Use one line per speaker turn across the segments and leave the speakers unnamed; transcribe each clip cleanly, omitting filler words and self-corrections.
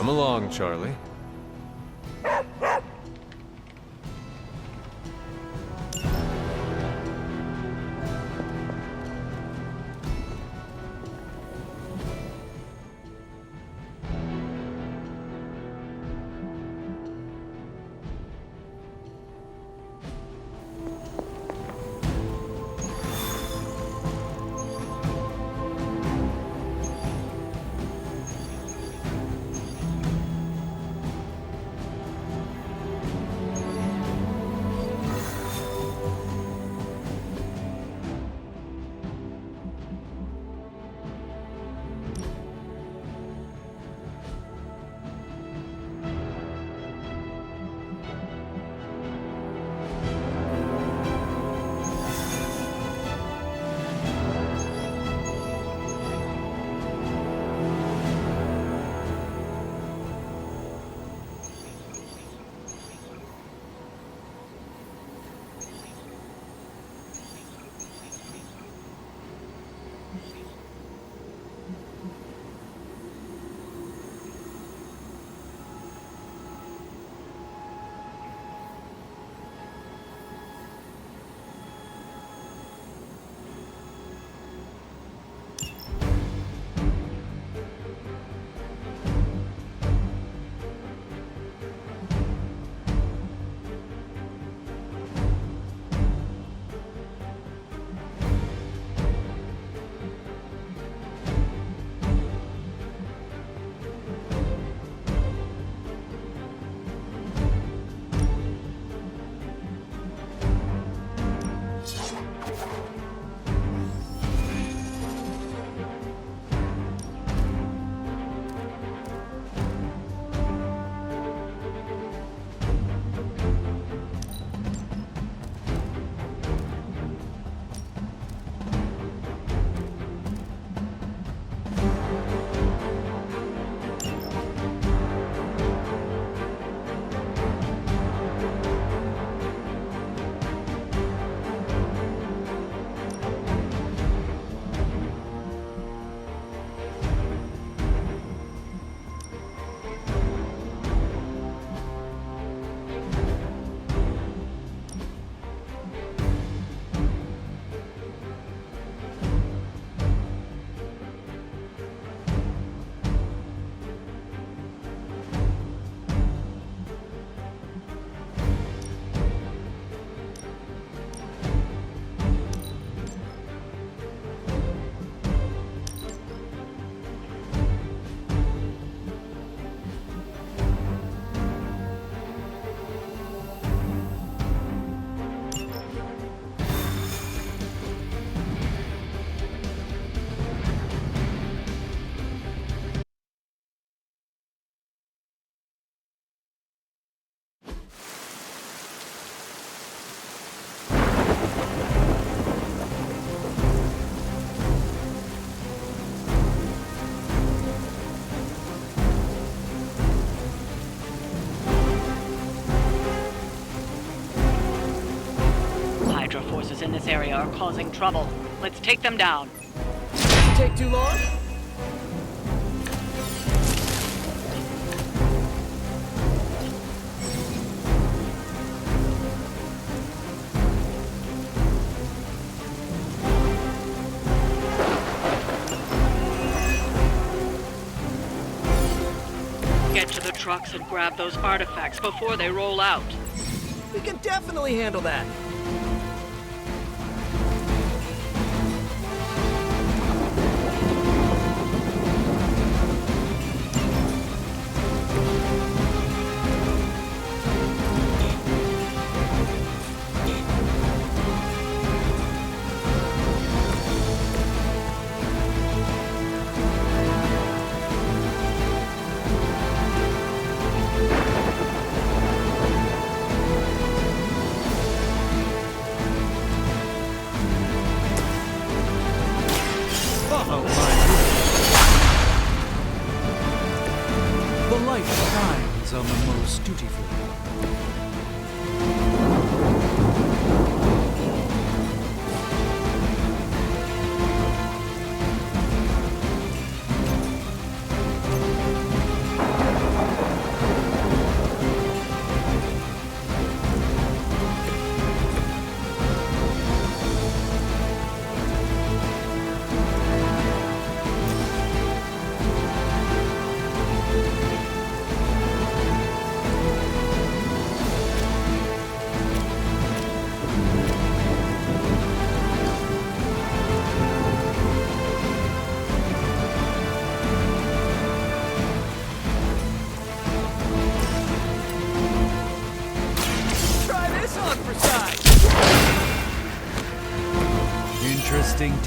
Come along, Charlie.
Hydra forces in this area are causing trouble. Let's take them down.
Take too long?
Get to the trucks and grab those artifacts before they roll out.
We can definitely handle that.
Follow my will. The light shines on the most dutiful.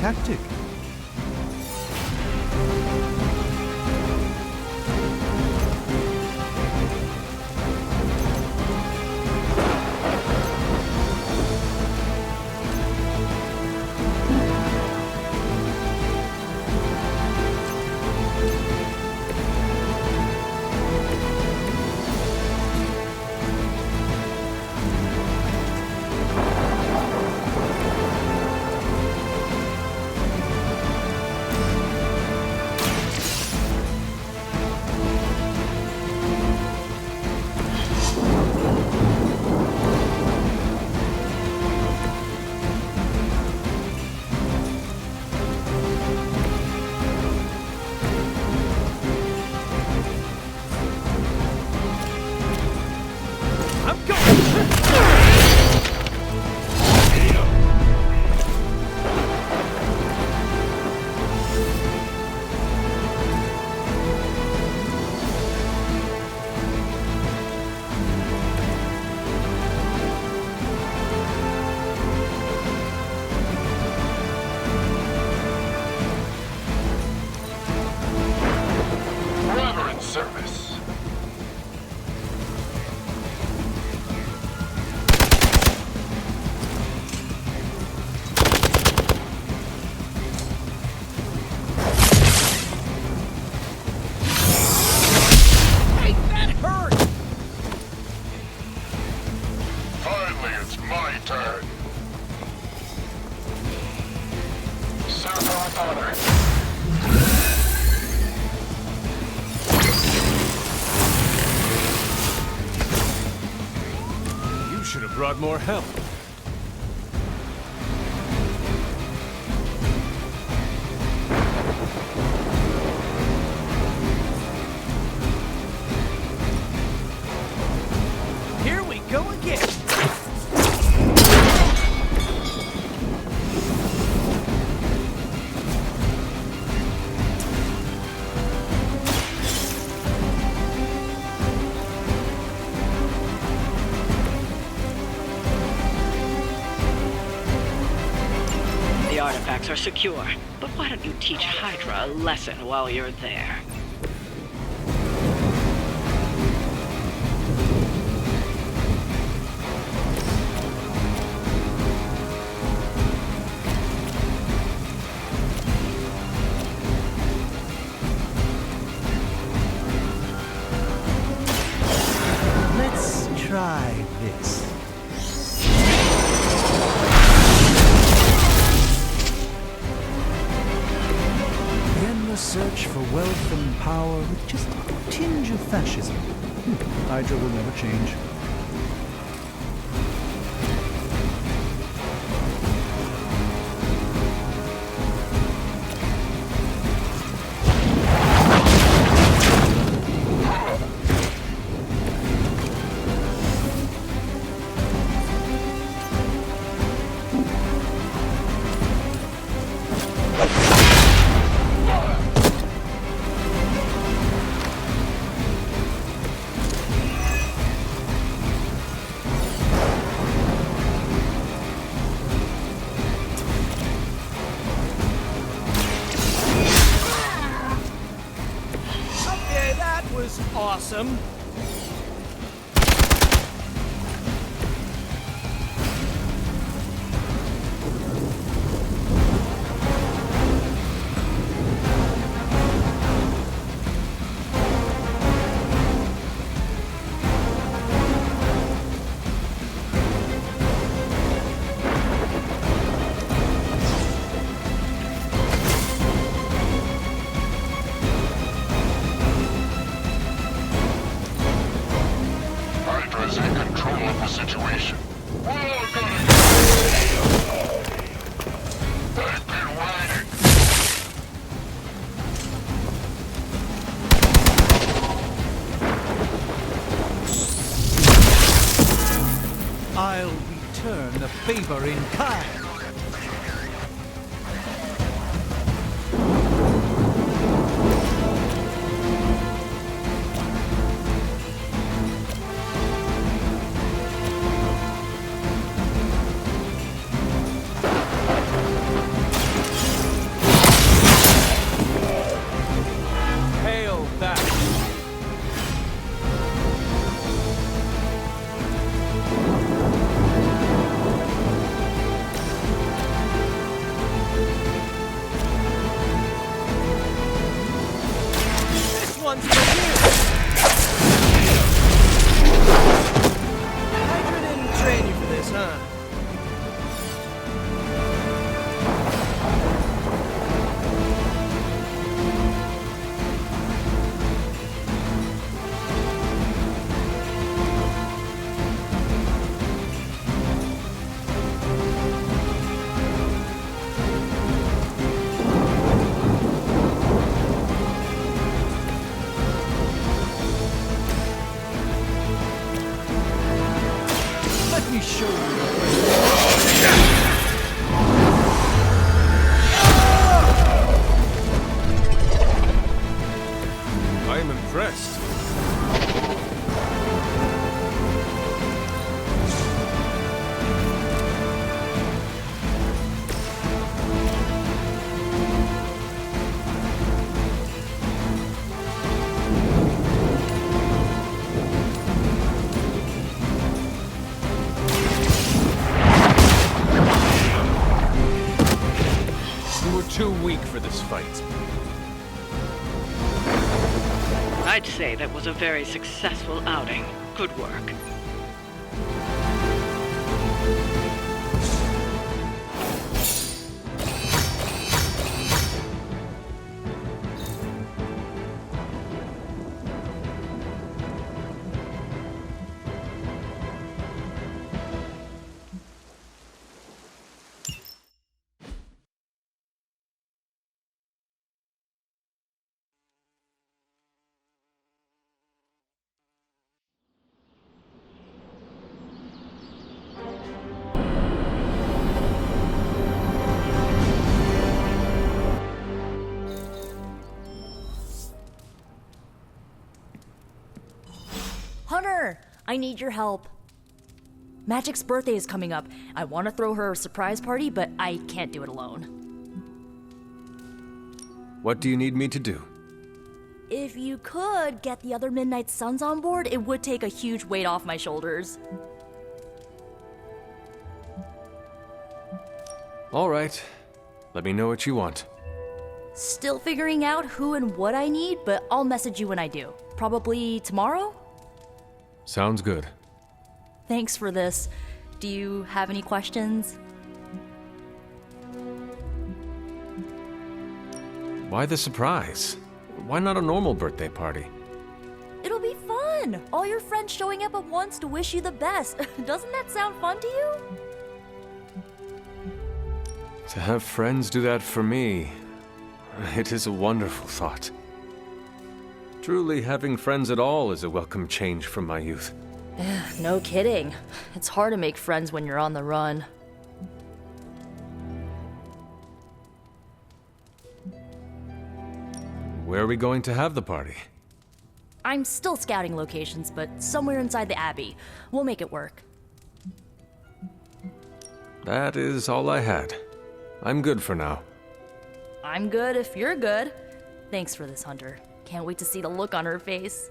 tactic.
Service.
Hey, that hurt!
Finally, it's my turn. Serve her with honor.
Should have brought more help.
Here we go again!
The artifacts are secure, but why don't you teach Hydra a lesson while you're there?
Let's try this. The search for wealth and power with just a tinge of fascism. Hydra will never change.
Awesome.
Hydra's in control of the situation. We're all gonna I've been waiting.
I'll return the favor in kind.
You're too weak for this fight.
I'd say that was a very successful outing. Good work.
Hunter, I need your help. Magic's birthday is coming up. I want to throw her a surprise party, but I can't do it alone.
What do you need me to do?
If you could get the other Midnight Suns on board, it would take a huge weight off my shoulders.
All right. Let me know what you want.
Still figuring out who and what I need, but I'll message you when I do. Probably tomorrow?
Sounds good.
Thanks for this. Do you have any questions?
Why the surprise? Why not a normal birthday party?
It'll be fun! All your friends showing up at once to wish you the best. Doesn't that sound fun to you?
To have friends do that for me, it is a wonderful thought. Truly, having friends at all is a welcome change from my youth.
No kidding. It's hard to make friends when you're on the run.
Where are we going to have the party?
I'm still scouting locations, but somewhere inside the Abbey. We'll make it work.
That is all I had. I'm good for now.
I'm good if you're good. Thanks for this, Hunter. Can't wait to see the look on her face.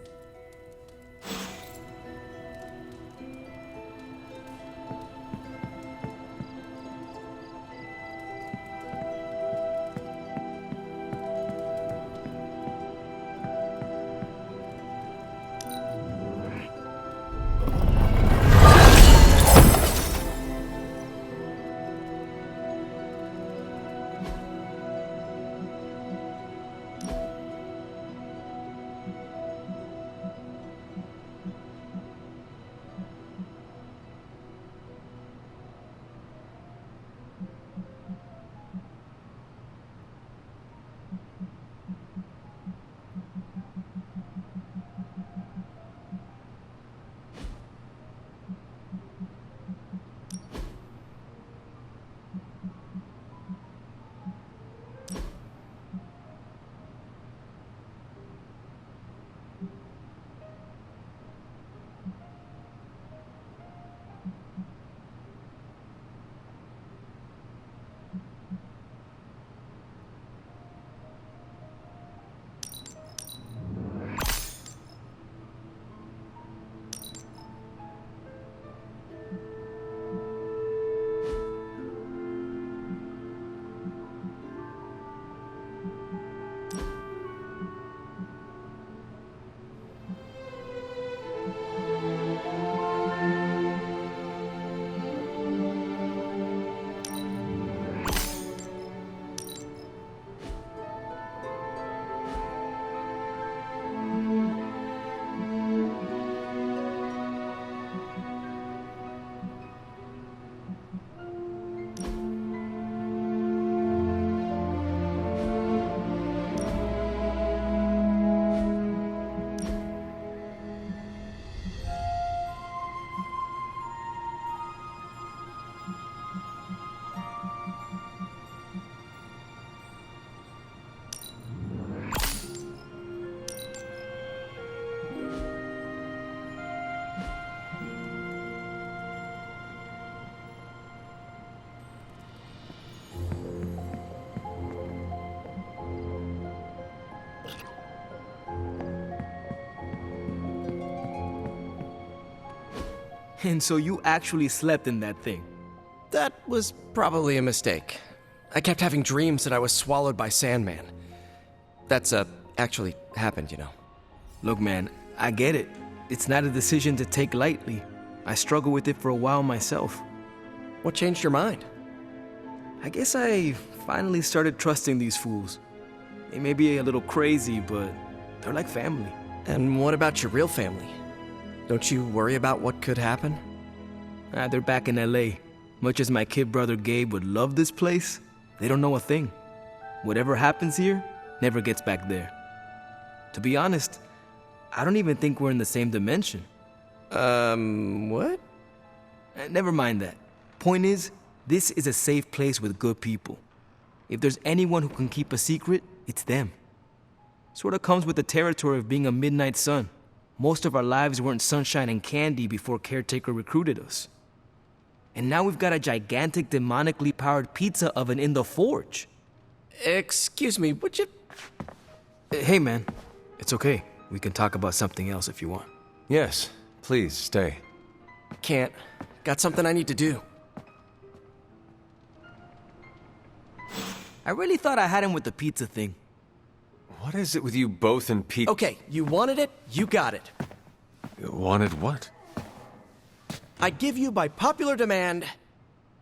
And so you actually slept in that thing.
That was probably a mistake.
I kept having dreams that I was swallowed by Sandman. That's, actually happened, you know.
Look, man, I get it. It's not a decision to take lightly. I struggled with it for a while myself.
What changed your mind?
I guess I finally started trusting these fools. They may be a little crazy, but they're like family.
And what about your real family? Don't you worry about what could happen?
They're back in LA. Much as my kid brother Gabe would love this place, they don't know a thing. Whatever happens here never gets back there. To be honest, I don't even think we're in the same dimension.
What?
Never mind that. Point is, this is a safe place with good people. If there's anyone who can keep a secret, it's them. Sort of comes with the territory of being a midnight sun. Most of our lives weren't sunshine and candy before Caretaker recruited us. And now we've got a gigantic demonically powered pizza oven in the forge.
Excuse me, would you...
Hey man, it's okay. We can talk about something else if you want.
Yes, please stay.
Can't. Got something I need to do.
I really thought I had him with the pizza thing.
What is it with you both and Pete?
Okay, you wanted it, you got it.
Wanted what?
I give you, by popular demand,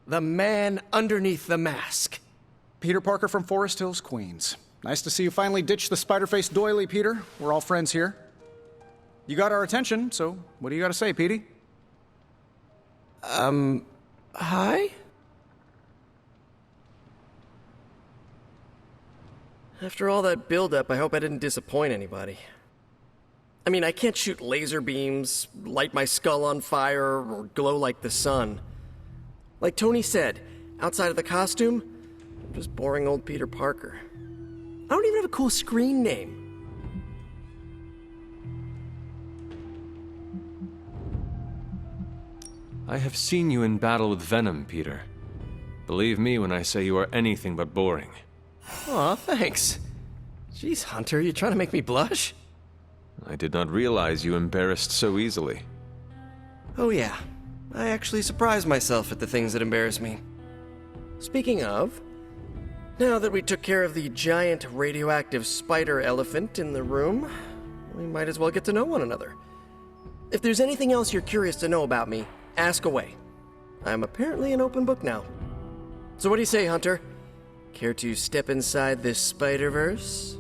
the man underneath the mask.
Peter Parker from Forest Hills, Queens. Nice to see you finally ditched the spider-faced doily, Peter. We're all friends here. You got our attention, so what do you got to say, Petey?
Hi? After all that build-up, I hope I didn't disappoint anybody. I mean, I can't shoot laser beams, light my skull on fire, or glow like the sun. Like Tony said, outside of the costume, I'm just boring old Peter Parker. I don't even have a cool screen name.
I have seen you in battle with Venom, Peter. Believe me when I say you are anything but boring.
Aw, thanks. Jeez, Hunter, you trying to make me blush?
I did not realize you embarrassed so easily.
Oh yeah, I actually surprise myself at the things that embarrass me. Speaking of, now that we took care of the giant radioactive spider elephant in the room, we might as well get to know one another. If there's anything else you're curious to know about me, ask away. I'm apparently an open book now. So what do you say, Hunter? Care to step inside this Spider-Verse?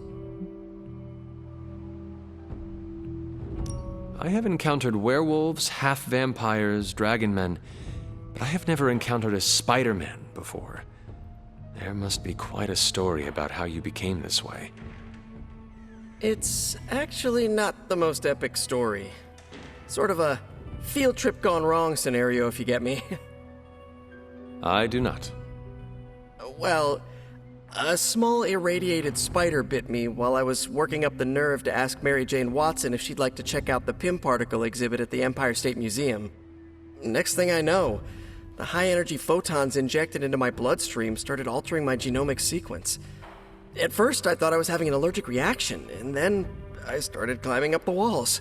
I have encountered werewolves, half-vampires, dragon men, but I have never encountered a Spider-Man before. There must be quite a story about how you became this way.
It's actually not the most epic story. Sort of a field trip gone wrong scenario, if you get me.
I do not.
Well, a small irradiated spider bit me while I was working up the nerve to ask Mary Jane Watson if she'd like to check out the Pym particle exhibit at the Empire State Museum. Next thing I know, the high-energy photons injected into my bloodstream started altering my genomic sequence. At first, I thought I was having an allergic reaction, and then I started climbing up the walls.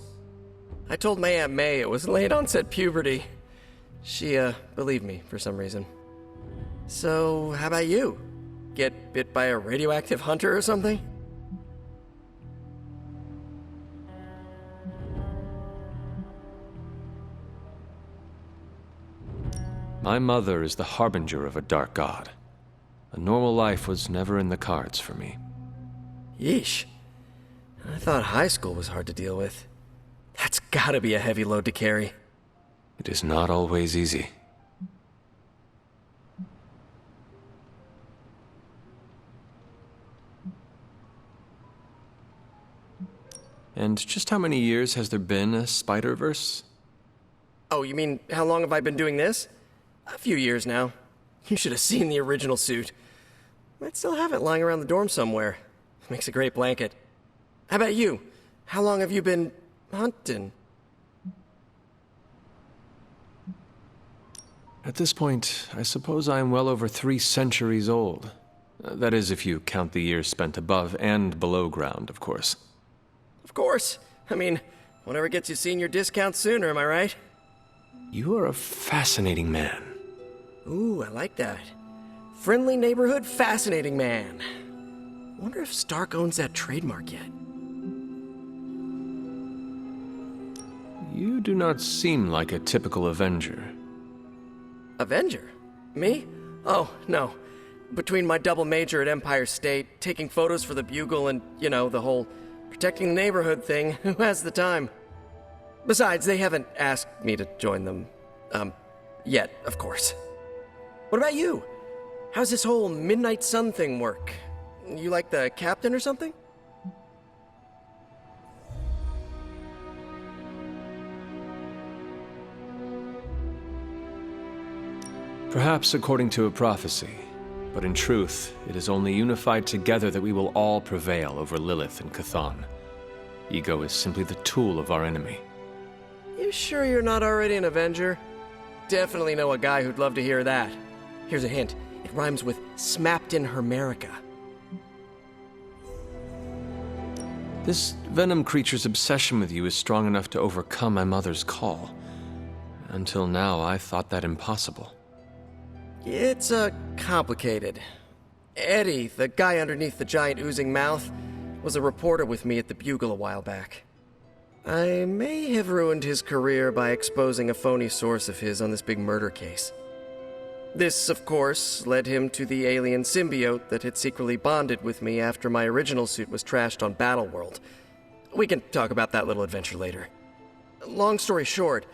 I told my Aunt May it was late-onset puberty. She, believed me for some reason. So, how about you? Get bit by a radioactive hunter or something?
My mother is the harbinger of a dark god. A normal life was never in the cards for me.
Yeesh. I thought high school was hard to deal with. That's gotta be a heavy load to carry.
It is not always easy. And just how many years has there been a Spider-Verse?
Oh, you mean how long have I been doing this? A few years now. You should have seen the original suit. Might still have it lying around the dorm somewhere. Makes a great blanket. How about you? How long have you been hunting?
At this point, I suppose I am well over 3 centuries old. That is, if you count the years spent above and below ground, of course.
Of course. I mean, whatever gets you senior discount sooner, am I right?
You are a fascinating man.
Ooh, I like that. Friendly neighborhood, fascinating man. Wonder if Stark owns that trademark yet.
You do not seem like a typical Avenger.
Avenger? Me? Oh, no. Between my double major at Empire State, taking photos for the Bugle, and, the whole protecting the neighborhood thing, who has the time? Besides, they haven't asked me to join them. Yet, of course. What about you? How's this whole Midnight Sun thing work? You like the captain or something?
Perhaps according to a prophecy, but in truth, it is only unified together that we will all prevail over Lilith and Chthon. Ego is simply the tool of our enemy.
You sure you're not already an Avenger? Definitely know a guy who'd love to hear that. Here's a hint. It rhymes with smapped in Hermerica.
This venom creature's obsession with you is strong enough to overcome my mother's call. Until now, I thought that impossible.
It's, complicated. Eddie, the guy underneath the giant oozing mouth, was a reporter with me at the Bugle a while back. I may have ruined his career by exposing a phony source of his on this big murder case. This, of course, led him to the alien symbiote that had secretly bonded with me after my original suit was trashed on Battleworld. We can talk about that little adventure later. Long story short,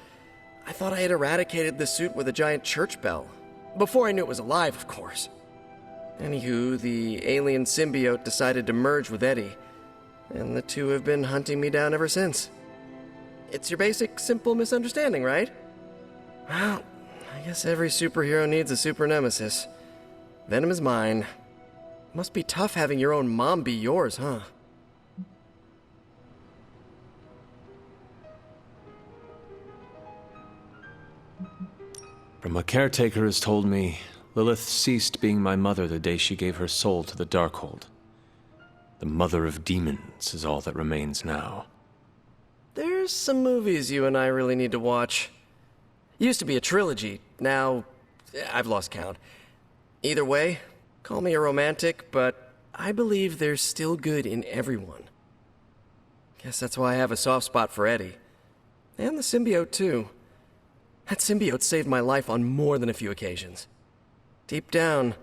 I thought I had eradicated the suit with a giant church bell. Before I knew it was alive, of course. Anywho, the alien symbiote decided to merge with Eddie, and the two have been hunting me down ever since. It's your basic, simple misunderstanding, right? Well, I guess every superhero needs a super nemesis. Venom is mine. Must be tough having your own mom be yours, huh?
From what caretaker has told me, Lilith ceased being my mother the day she gave her soul to the Darkhold. The mother of demons is all that remains now.
There's some movies you and I really need to watch. Used to be a trilogy, now I've lost count. Either way, call me a romantic, but I believe there's still good in everyone. Guess that's why I have a soft spot for Eddie. And the symbiote, too. That symbiote saved my life on more than a few occasions. Deep down,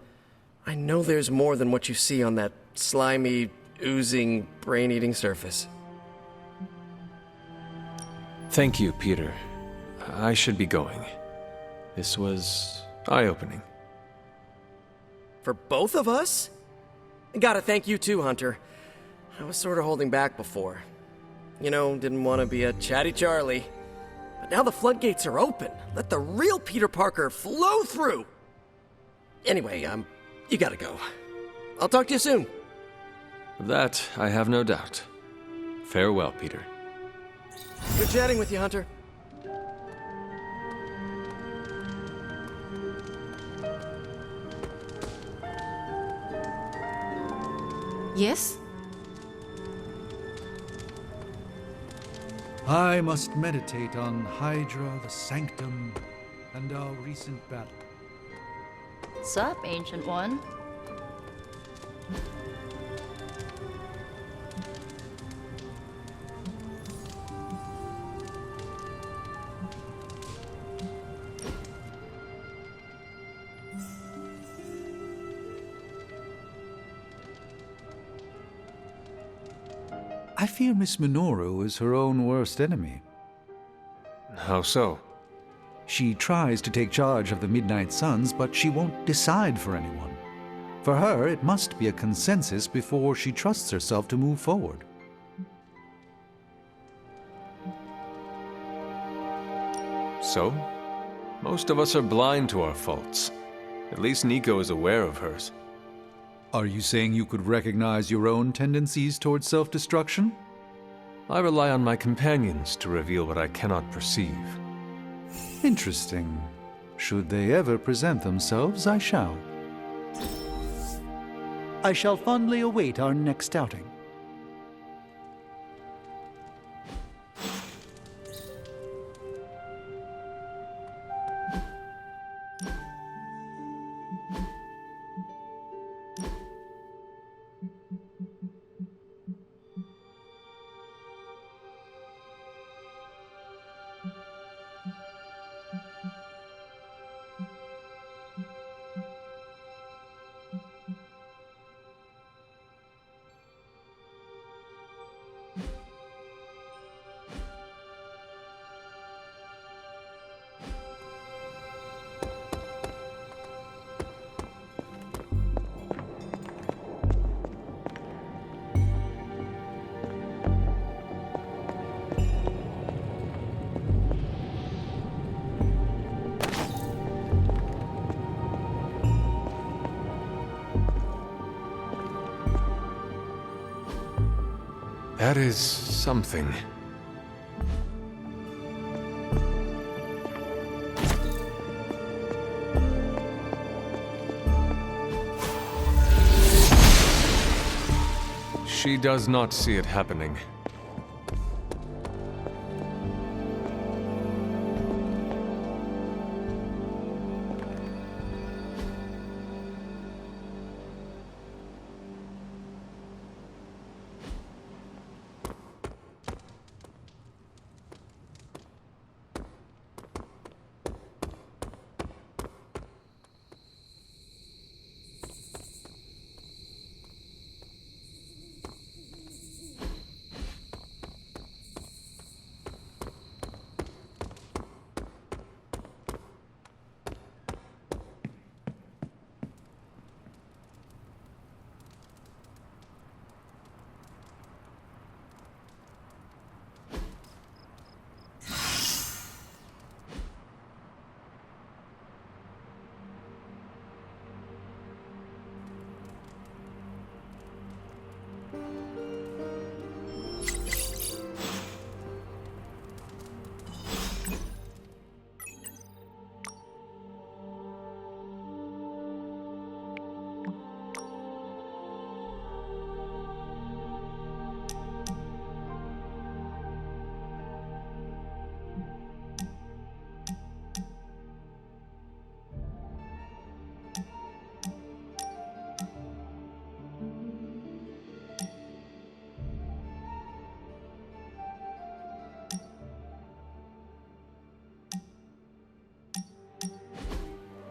I know there's more than what you see on that slimy, oozing, brain-eating surface.
Thank you, Peter. I should be going. This was eye-opening.
For both of us? Gotta thank you too, Hunter. I was sort of holding back before. Didn't want to be a chatty Charlie. But now the floodgates are open. Let the real Peter Parker flow through! Anyway, you gotta go. I'll talk to you soon.
Of that, I have no doubt. Farewell, Peter.
Good chatting with you, Hunter.
Yes?
I must meditate on Hydra, the Sanctum, and our recent battle.
What's up, Ancient One?
I fear Miss Minoru is her own worst enemy.
How so?
She tries to take charge of the Midnight Suns, but she won't decide for anyone. For her, it must be a consensus before she trusts herself to move forward.
So? Most of us are blind to our faults. At least Nico is aware of hers.
Are you saying you could recognize your own tendencies towards self-destruction?
I rely on my companions to reveal what I cannot perceive.
Interesting. Should they ever present themselves, I shall. I shall fondly await our next outing.
That is something. She does not see it happening.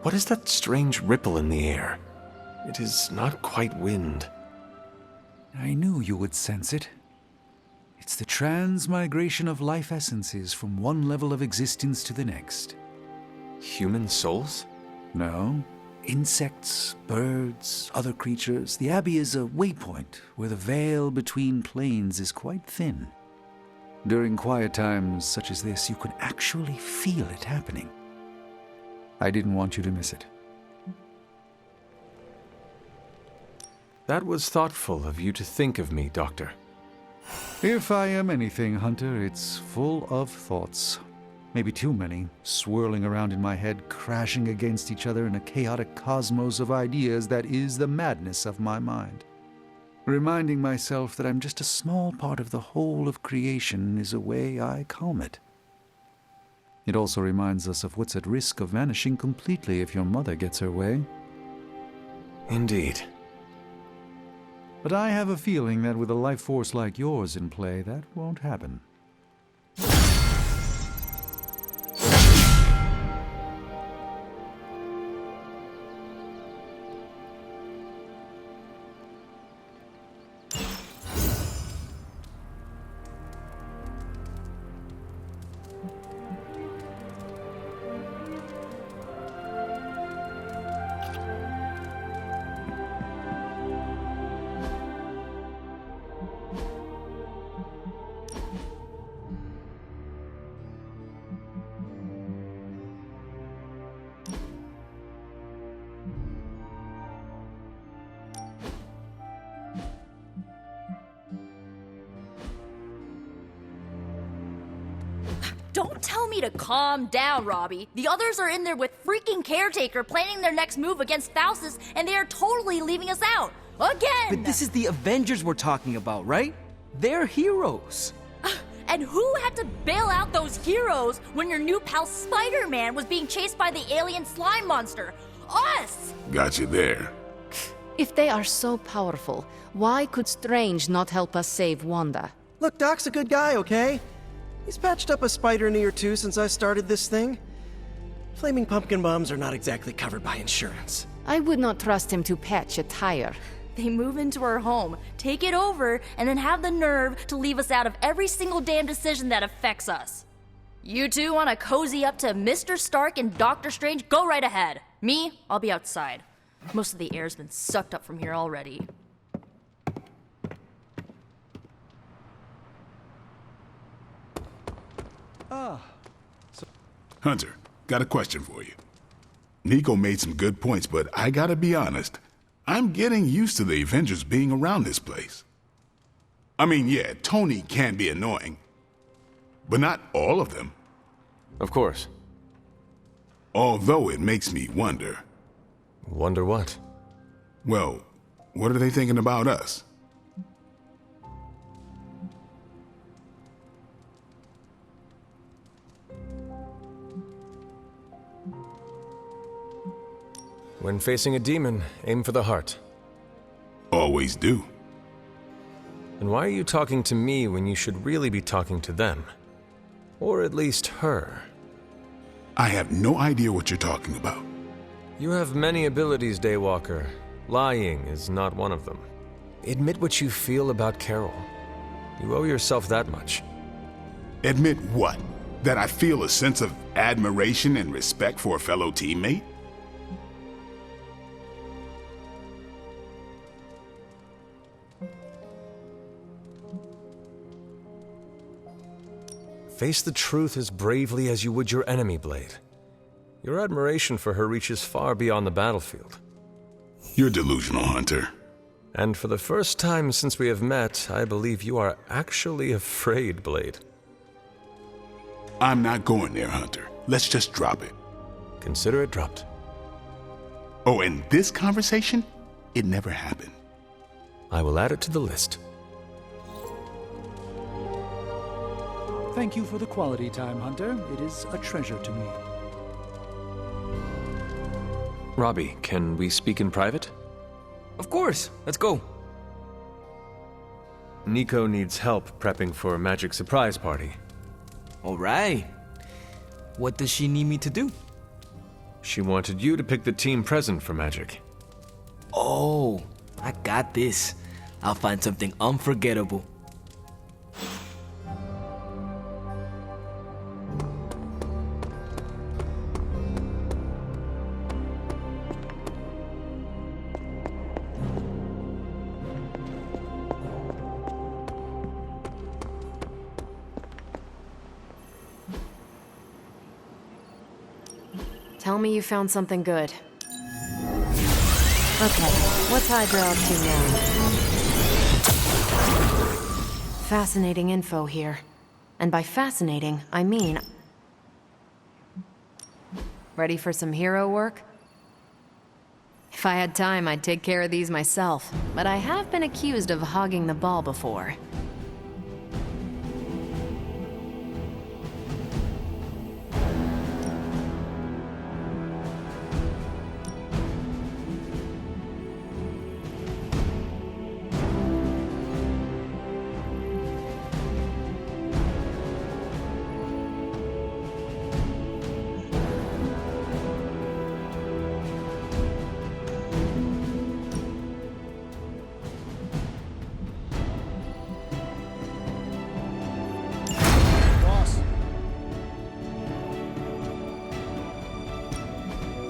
What is that strange ripple in the air? It is not quite wind.
I knew you would sense it. It's the transmigration of life essences from one level of existence to the next.
Human souls?
No. Insects, birds, other creatures. The Abbey is a waypoint where the veil between planes is quite thin. During quiet times such as this, you can actually feel it happening. I didn't want you to miss it.
That was thoughtful of you to think of me, Doctor.
If I am anything, Hunter, it's full of thoughts. Maybe too many, swirling around in my head, crashing against each other in a chaotic cosmos of ideas that is the madness of my mind. Reminding myself that I'm just a small part of the whole of creation is a way I calm it. It also reminds us of what's at risk of vanishing completely if your mother gets her way.
Indeed.
But I have a feeling that with a life force like yours in play, that won't happen.
Don't tell me to calm down, Robbie. The others are in there with freaking Caretaker planning their next move against Faustus, and they are totally leaving us out. Again!
But this is the Avengers we're talking about, right? They're heroes.
And who had to bail out those heroes when your new pal Spider-Man was being chased by the alien slime monster? Us!
Got you there.
If they are so powerful, why could Strange not help us save Wanda?
Look, Doc's a good guy, okay? He's patched up a spider knee or two since I started this thing. Flaming pumpkin bombs are not exactly covered by insurance.
I would not trust him to patch a tire.
They move into our home, take it over, and then have the nerve to leave us out of every single damn decision that affects us. You two want to cozy up to Mr. Stark and Doctor Strange? Go right ahead. Me, I'll be outside. Most of the air's been sucked up from here already.
Hunter, got a question for you. Nico made some good points, but I gotta be honest. I'm getting used to the Avengers being around this place. I mean, yeah, Tony can be annoying, but not all of them.
Of course.
Although it makes me wonder.
Wonder what?
Well, what are they thinking about us?
When facing a demon, aim for the heart.
Always do.
And why are you talking to me when you should really be talking to them? Or at least her?
I have no idea what you're talking about.
You have many abilities, Daywalker. Lying is not one of them. Admit what you feel about Carol. You owe yourself that much.
Admit what? That I feel a sense of admiration and respect for a fellow teammate?
Face the truth as bravely as you would your enemy, Blade. Your admiration for her reaches far beyond the battlefield.
You're delusional, Hunter.
And for the first time since we have met, I believe you are actually afraid, Blade.
I'm not going there, Hunter. Let's just drop it.
Consider it dropped.
Oh, and this conversation? It never happened.
I will add it to the list.
Thank you for the quality time, Hunter. It is a treasure to me.
Robbie, can we speak in private?
Of course, let's go.
Nico needs help prepping for a magic surprise party.
All right. What does she need me to do?
She wanted you to pick the team present for magic.
Oh, I got this. I'll find something unforgettable.
Tell me you found something good. Okay, what's Hydra up to now? Fascinating info here. And by fascinating, I mean... Ready for some hero work? If I had time, I'd take care of these myself, but I have been accused of hogging the ball before.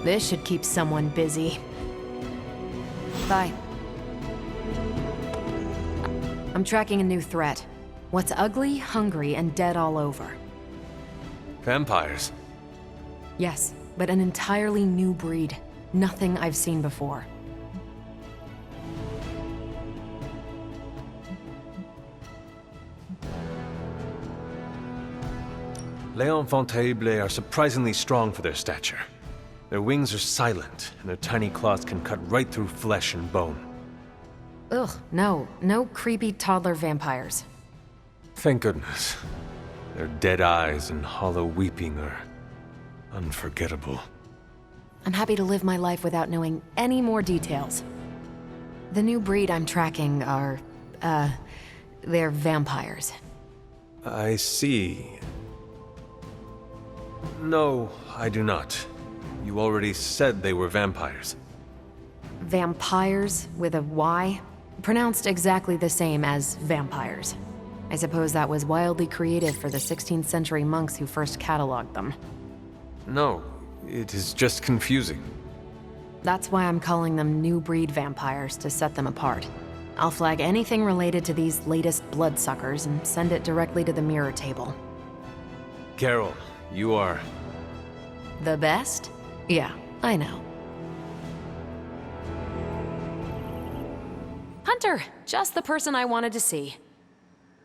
This should keep someone busy. Bye. I'm tracking a new threat. What's ugly, hungry, and dead all over.
Vampires.
Yes, but an entirely new breed. Nothing I've seen before.
Les enfants terribles are surprisingly strong for their stature. Their wings are silent, and their tiny claws can cut right through flesh and bone.
Ugh, no creepy toddler vampires.
Thank goodness. Their dead eyes and hollow weeping are unforgettable.
I'm happy to live my life without knowing any more details. The new breed I'm tracking are, they're vampires.
I see. No, I do not. You already said they were vampires.
Vampires with a Y? Pronounced exactly the same as vampires. I suppose that was wildly creative for the 16th century monks who first cataloged them.
No, it is just confusing.
That's why I'm calling them new breed vampires, to set them apart. I'll flag anything related to these latest bloodsuckers and send it directly to the mirror table.
Carol, you are...
The best? Yeah, I know. Hunter, just the person I wanted to see.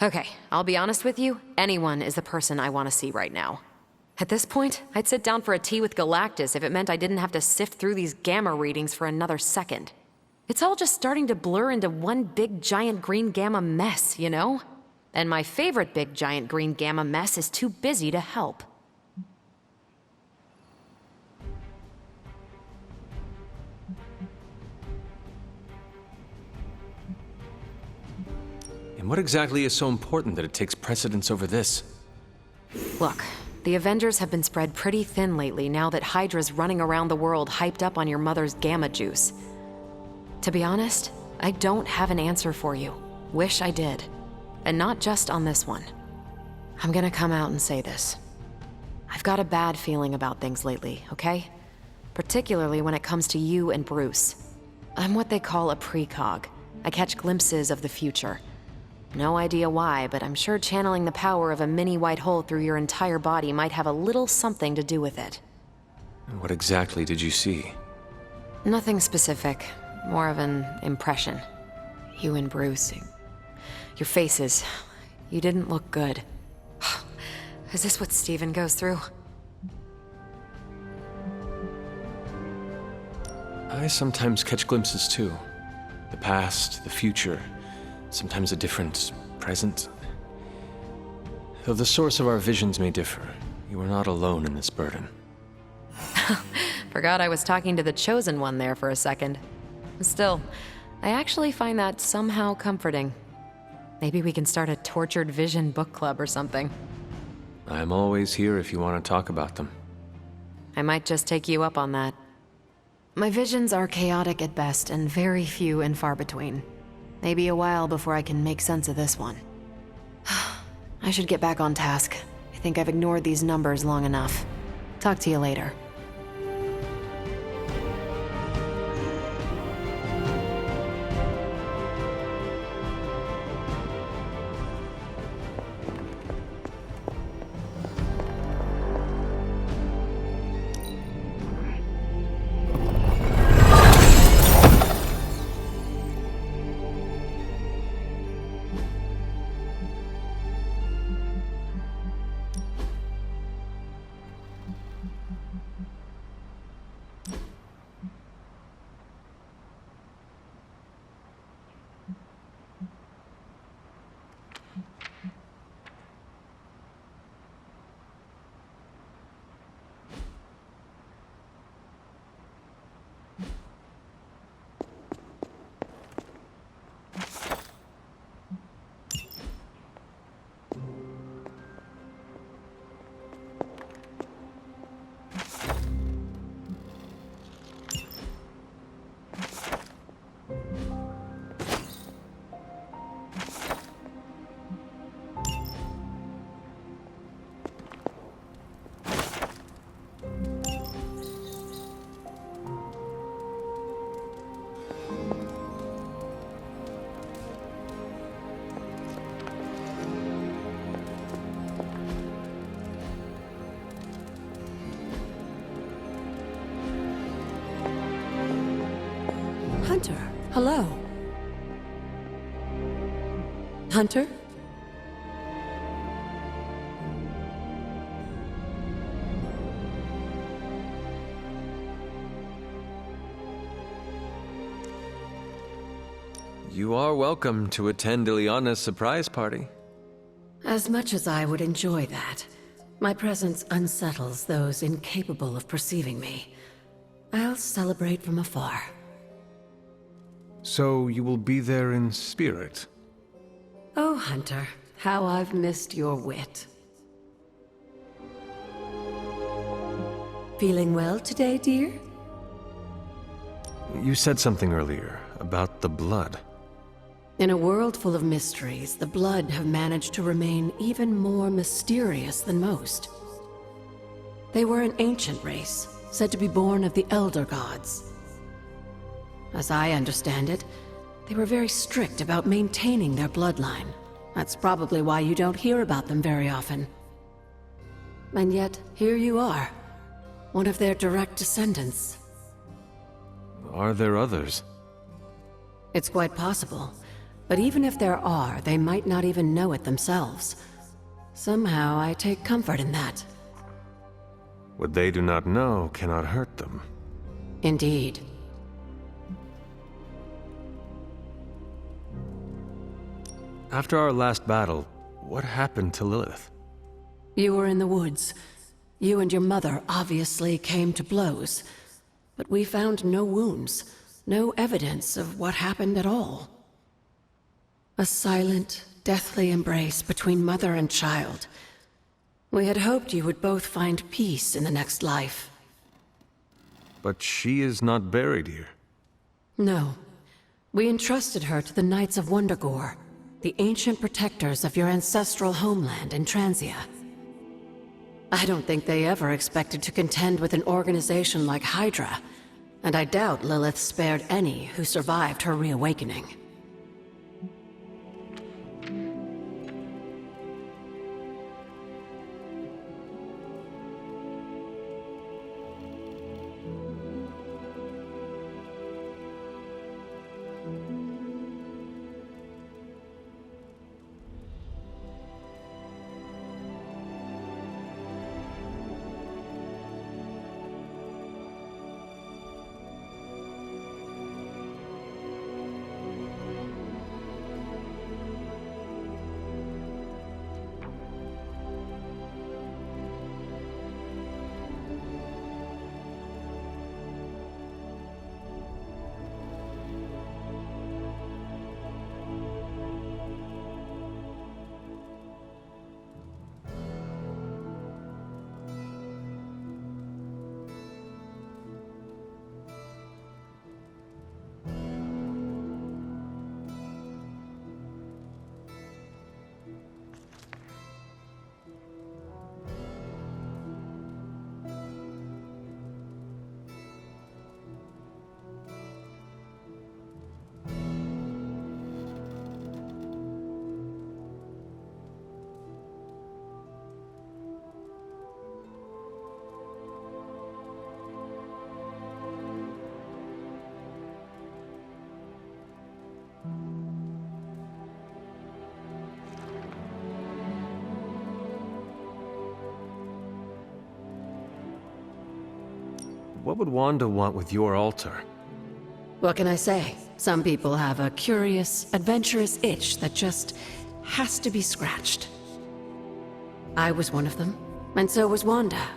Okay, I'll be honest with you, anyone is the person I want to see right now. At this point, I'd sit down for a tea with Galactus if it meant I didn't have to sift through these gamma readings for another second. It's all just starting to blur into one big giant green gamma mess, you know? And my favorite big giant green gamma mess is too busy to help.
And what exactly is so important that it takes precedence over this?
Look, the Avengers have been spread pretty thin lately now that Hydra's running around the world hyped up on your mother's gamma juice. To be honest, I don't have an answer for you. Wish I did. And not just on this one. I'm gonna come out and say this. I've got a bad feeling about things lately, okay? Particularly when it comes to you and Bruce. I'm what they call a precog. I catch glimpses of the future. No idea why, but I'm sure channeling the power of a mini white hole through your entire body might have a little something to do with it.
What exactly did you see?
Nothing specific. More of an impression. You and Bruce. Your faces. You didn't look good. Is this what Steven goes through?
I sometimes catch glimpses too. The past, the future, sometimes a different present. Though the source of our visions may differ, you are not alone in this burden.
Forgot I was talking to the Chosen One there for a second. Still, I actually find that somehow comforting. Maybe we can start a Tortured Vision book club or something.
I'm always here if you want to talk about them.
I might just take you up on that. My visions are chaotic at best and very few and far between. Maybe a while before I can make sense of this one. I should get back on task. I think I've ignored these numbers long enough. Talk to you later.
Hunter, hello. Hunter?
You are welcome to attend Ileana's surprise party.
As much as I would enjoy that, my presence unsettles those incapable of perceiving me. I'll celebrate from afar.
So you will be there in spirit?
Oh, Hunter, how I've missed your wit. Feeling well today, dear?
You said something earlier about the blood.
In a world full of mysteries, the blood have managed to remain even more mysterious than most. They were an ancient race, said to be born of the Elder Gods. As I understand it, they were very strict about maintaining their bloodline. That's probably why you don't hear about them very often. And yet, here you are, one of their direct descendants.
Are there others?
It's quite possible. But even if there are, they might not even know it themselves. Somehow, I take comfort in that.
What they do not know cannot hurt them.
Indeed.
After our last battle, what happened to Lilith?
You were in the woods. You and your mother obviously came to blows. But we found no wounds, no evidence of what happened at all. A silent, deathly embrace between mother and child. We had hoped you would both find peace in the next life.
But she is not buried here.
No. We entrusted her to the Knights of Wundagore, the ancient protectors of your ancestral homeland in Transia. I don't think they ever expected to contend with an organization like Hydra, and I doubt Lilith spared any who survived her reawakening.
What would Wanda want with your altar?
What can I say? Some people have a curious, adventurous itch that just has to be scratched. I was one of them, and so was Wanda.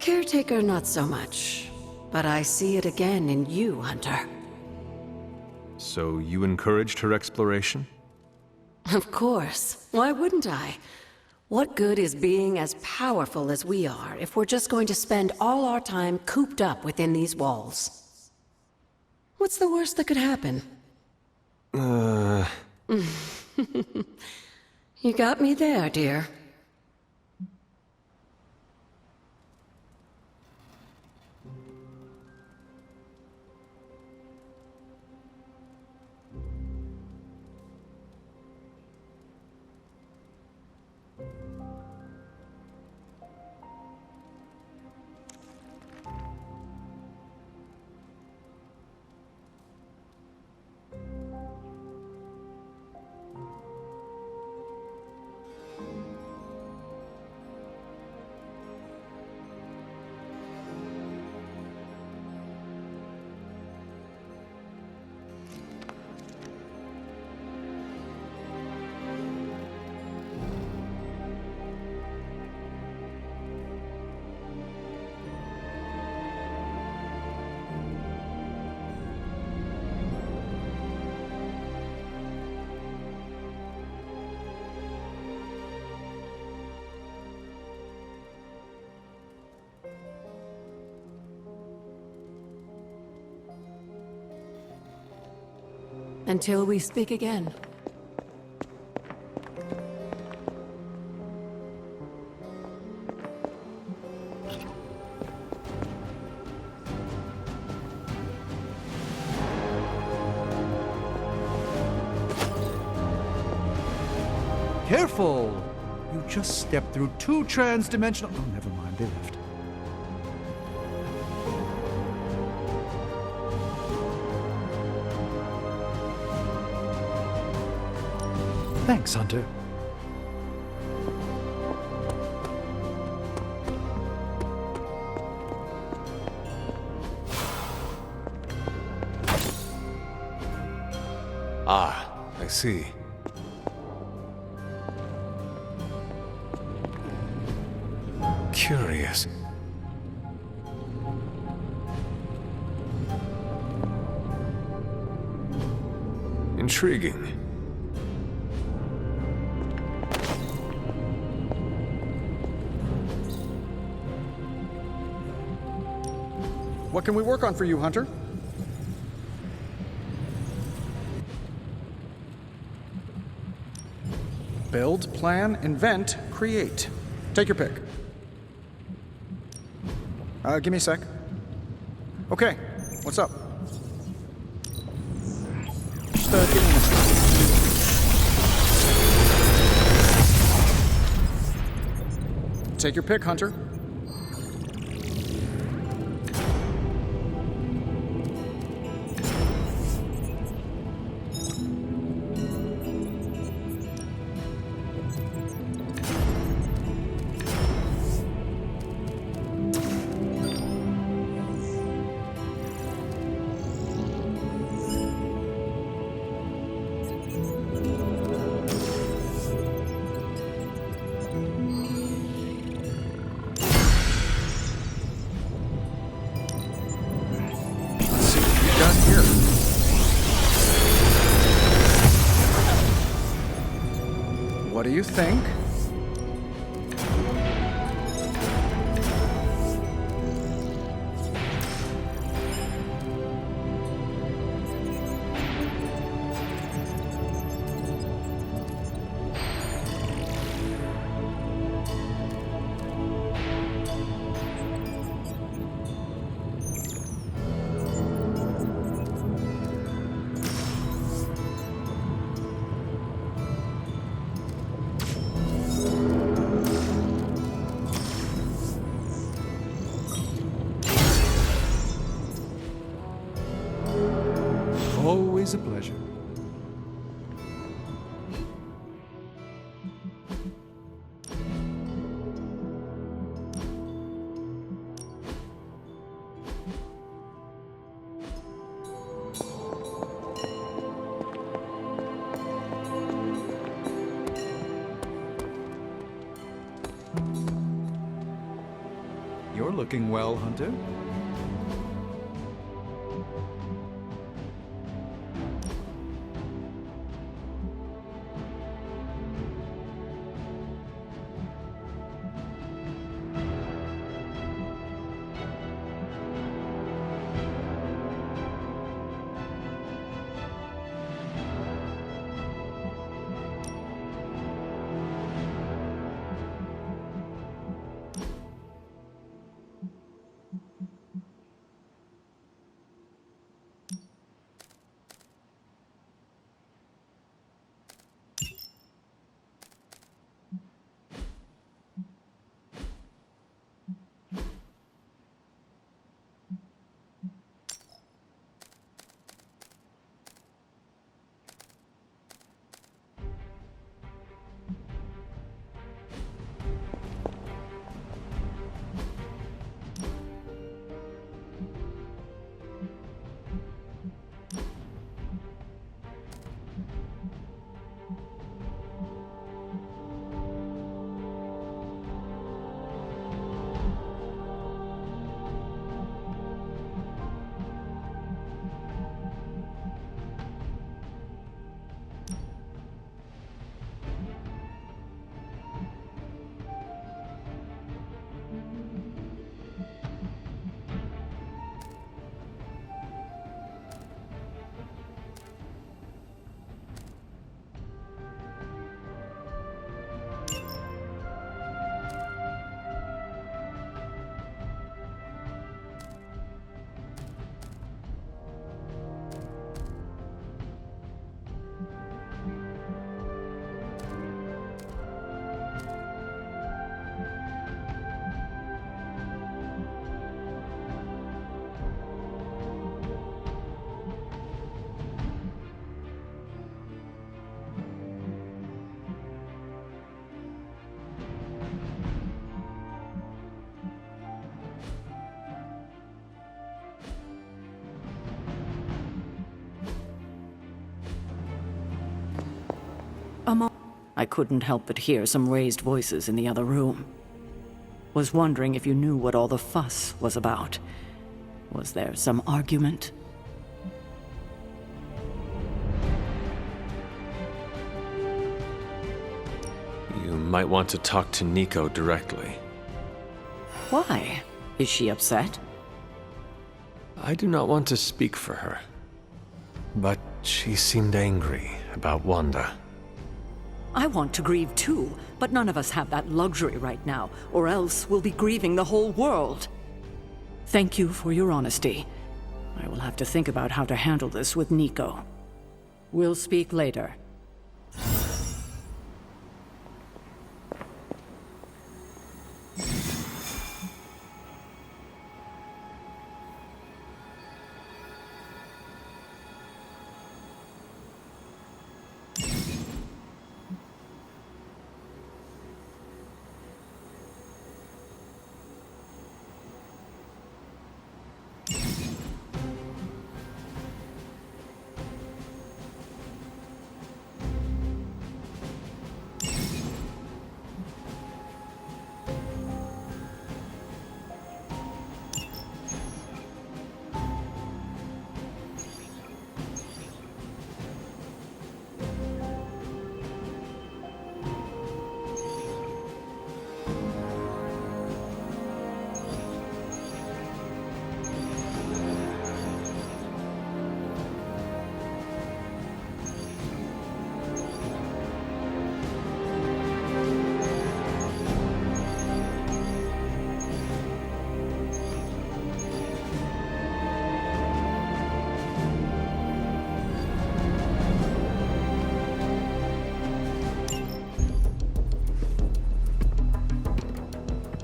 Caretaker, not so much. But I see it again in you, Hunter.
So you encouraged her exploration?
Of course. Why wouldn't I? What good is being as powerful as we are if we're just going to spend all our time cooped up within these walls? What's the worst that could happen? You got me there, dear. Until we speak again.
Careful! You just stepped through two trans-dimensional... Oh, never mind, they left. Thanks, Hunter.
Ah, I see. Curious. Intriguing.
What can we work on for you, Hunter? Build, plan, invent, create. Take your pick. Give me a sec. Okay, what's up? Just give me a minute. Take your pick, Hunter. What do you think?
Always a pleasure. You're looking well, Hunter.
I couldn't help but hear some raised voices in the other room. Was wondering if you knew what all the fuss was about. Was there some argument?
You might want to talk to Nico directly.
Why? Is she upset?
I do not want to speak for her. But she seemed angry about Wanda.
I want to grieve too, but none of us have that luxury right now, or else we'll be grieving the whole world. Thank you for your honesty. I will have to think about how to handle this with Nico. We'll speak later.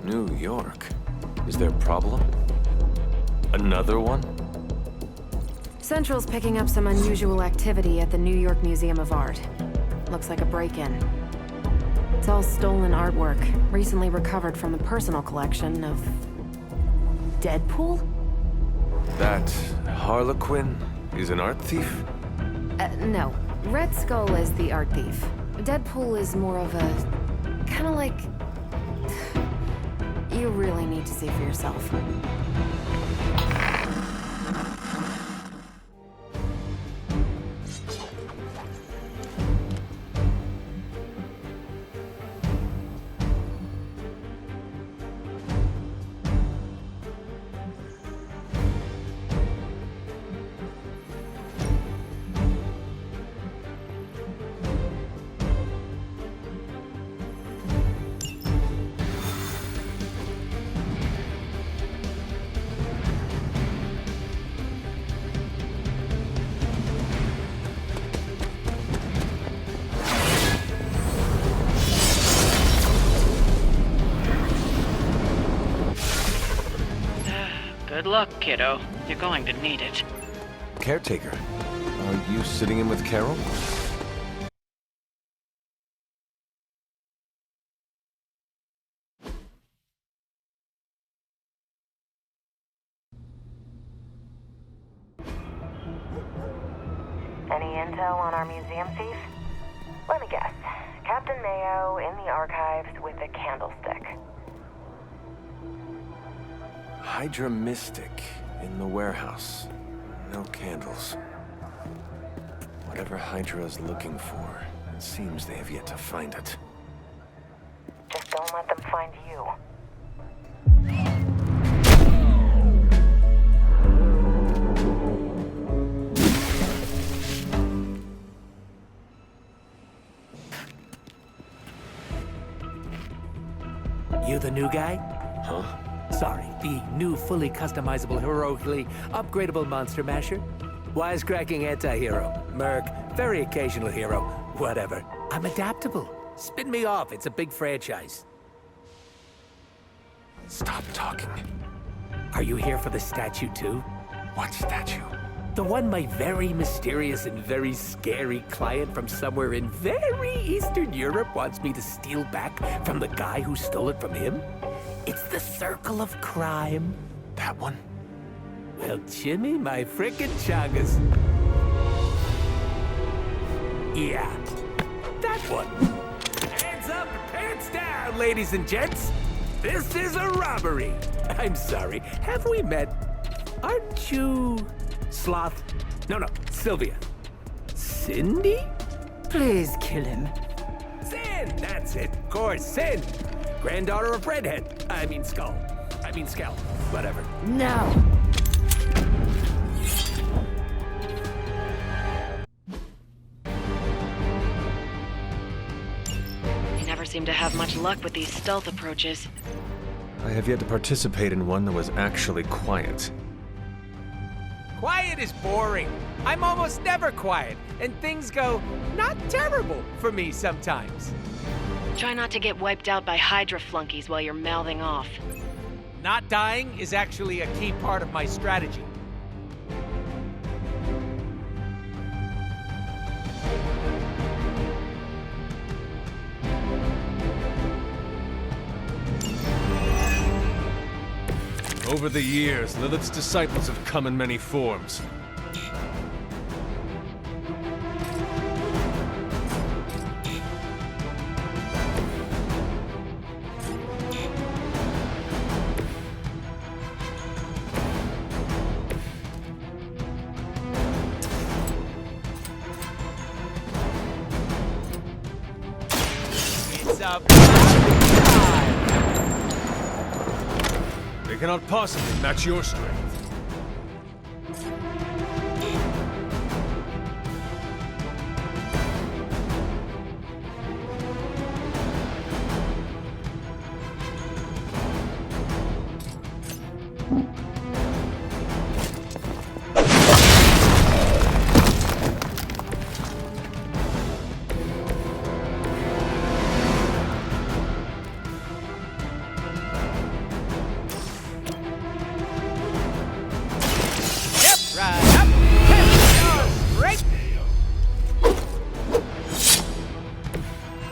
New York? Is there a problem? Another one?
Central's picking up some unusual activity at the New York Museum of Art. Looks like a break-in. It's all stolen artwork, recently recovered from the personal collection of... Deadpool?
That Harlequin is an art thief?
No. Red Skull is the art thief. Deadpool is more of a... kinda like... You really need to see for yourself.
Good luck, kiddo. You're going to need it.
Caretaker, are you sitting in with Carol?
Any intel on our museum thief? Let me guess. Captain Mayo in the archives with a candlestick.
Hydra Mystic in the warehouse. No candles. Whatever Hydra is looking for, it seems they have yet to find it.
Just don't let them find you.
You the new guy?
Huh?
Sorry, the new fully customizable, heroically upgradable monster masher? Wisecracking anti-hero. Merc, very occasional hero. Whatever. I'm adaptable. Spin me off, it's a big franchise.
Stop talking.
Are you here for the statue too?
What statue?
The one my very mysterious and very scary client from somewhere in very Eastern Europe wants me to steal back from the guy who stole it from him? It's the Circle of Crime.
That one?
Well, Jimmy, my frickin' chungus. Yeah, that one. Hands up and pants down, ladies and gents. This is a robbery. I'm sorry, have we met? Aren't you... Sloth? No, Sylvia. Cindy?
Please kill him.
Sin, that's it. Of course, Sin. Granddaughter of Redhead. I mean Skull. Whatever.
No.
You never seem to have much luck with these stealth approaches.
I have yet to participate in one that was actually quiet.
Quiet is boring. I'm almost never quiet, and things go not terrible for me sometimes.
Try not to get wiped out by Hydra flunkies while you're mouthing off.
Not dying is actually a key part of my strategy.
Over the years, Lilith's disciples have come in many forms.
It's a
They cannot possibly match your strength.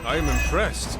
I am impressed.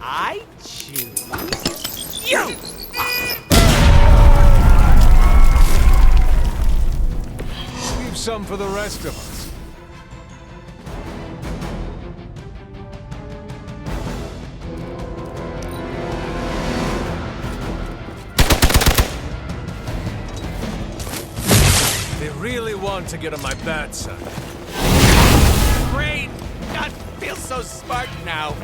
I choose you!
Leave some for the rest of us. They really want to get on my bad side.
Great! God feels so smart now.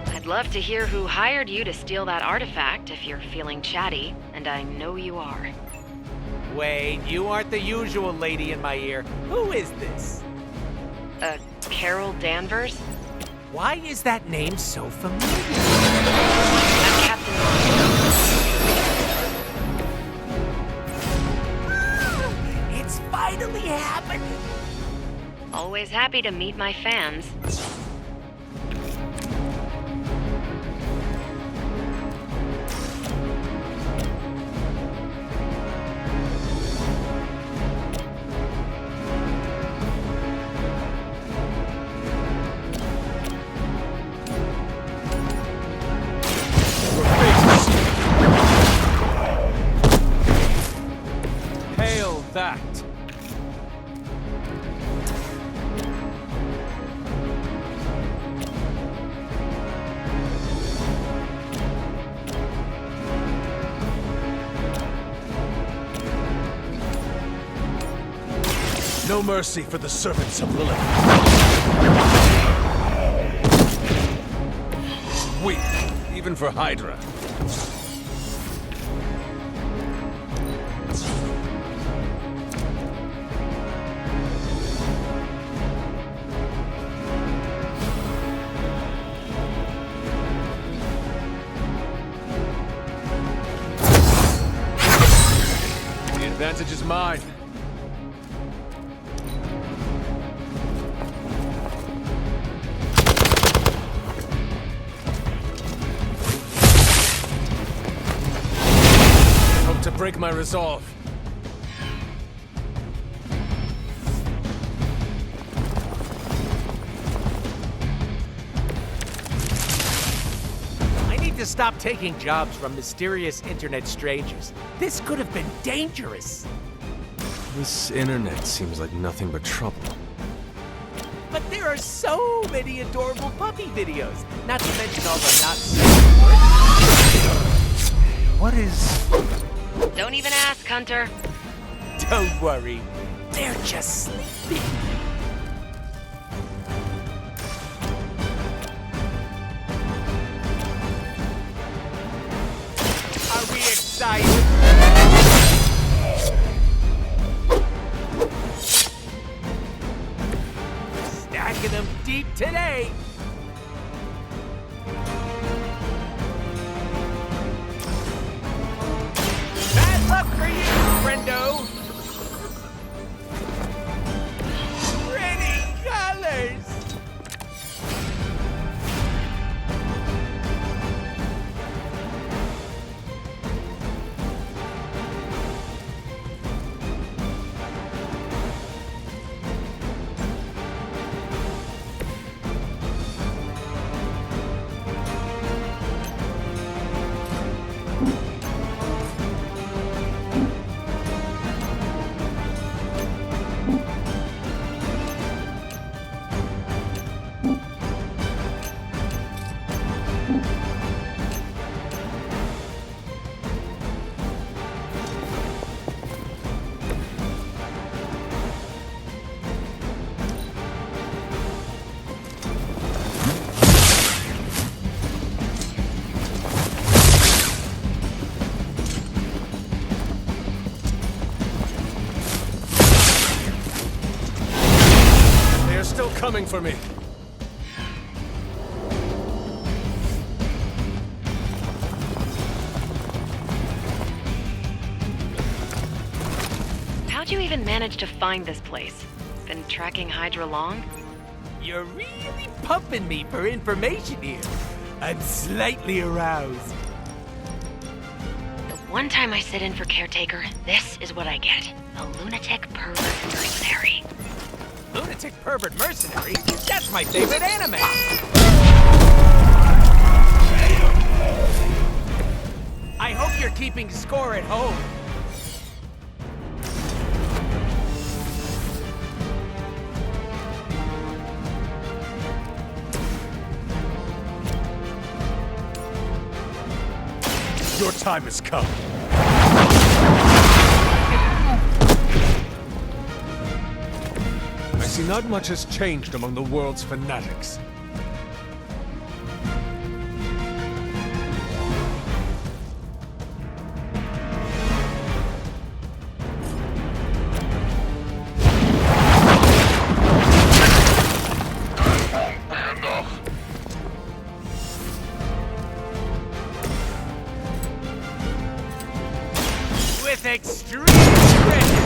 I'd love to hear who hired you to steal that artifact if you're feeling chatty, and I know you are.
Wait, you aren't the usual lady in my ear. Who is this?
Carol Danvers?
Why is that name so familiar?
I'm Captain
It's finally happening!
Always happy to meet my fans.
Hail that!
No mercy for the servants of Lilith. Weak, even for Hydra. The advantage is mine. To break my resolve.
I need to stop taking jobs from mysterious internet strangers. This could have been dangerous.
This internet seems like nothing but trouble.
But there are so many adorable puppy videos, not to mention all the not so
What is...
Don't even ask, Hunter.
Don't worry, they're just sleeping. Are we excited? Stacking them deep today. Bad luck for you, friendo. Pretty colors.
Still coming for me.
How'd you even manage to find this place? Been tracking Hydra long?
You're really pumping me for information here. I'm slightly aroused.
The one time I sit in for Caretaker, this is what I get. A lunatic pervert mercenary.
Lunatic pervert mercenary? That's my favorite anime! I hope you're keeping score at home.
Your time has come. I see not much has changed among the world's fanatics.
With extreme strength.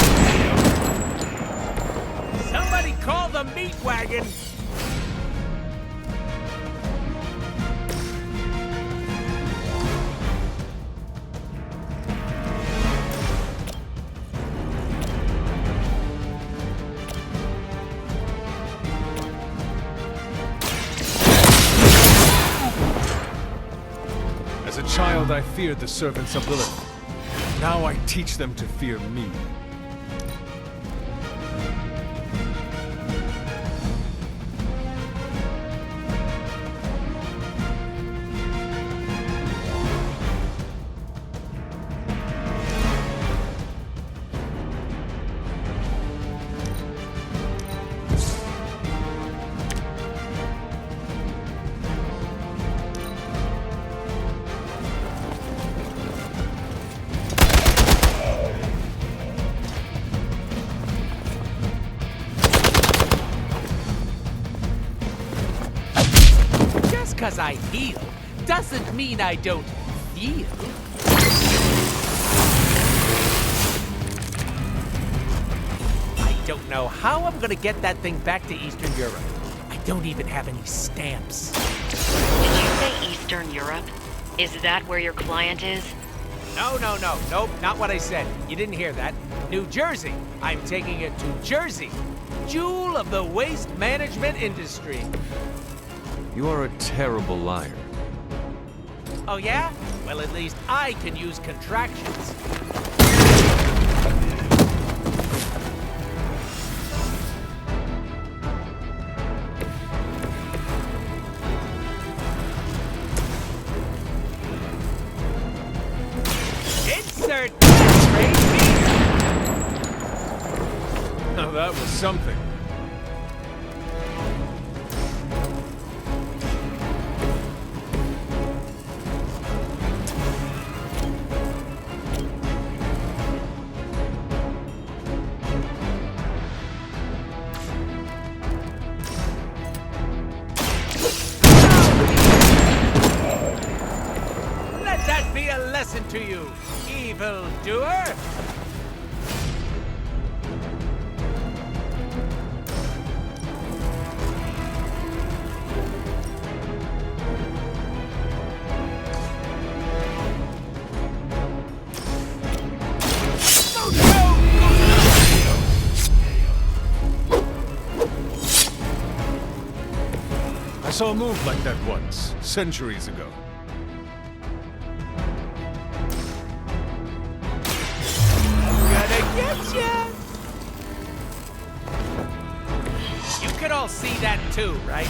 Somebody call the meat wagon.
As a child, I feared the servants of Lilith. Now I teach them to fear me.
because I heal doesn't mean I don't feel. I don't know how I'm gonna get that thing back to Eastern Europe. I don't even have any stamps.
Did you say Eastern Europe? Is that where your client is?
Nope, not what I said. You didn't hear that. New Jersey. I'm taking it to Jersey. Jewel of the waste management industry.
You are a terrible liar.
Oh yeah? Well, at least I can use contractions. Insert catchphrase here!
Now that was something.
Let that be a lesson to you, evildoer!
I saw a move like that once, centuries ago.
Gonna get ya! You could all see that too, right?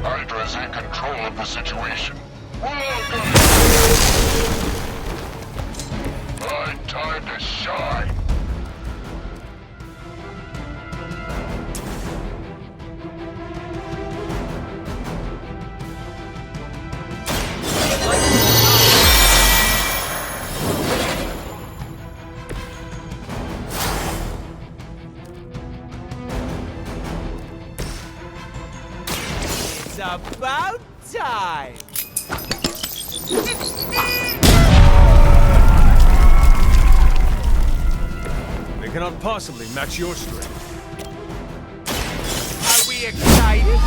Hydra's in control of the situation. Right time to shine.
It's about time!
They cannot possibly match your strength.
Are we excited?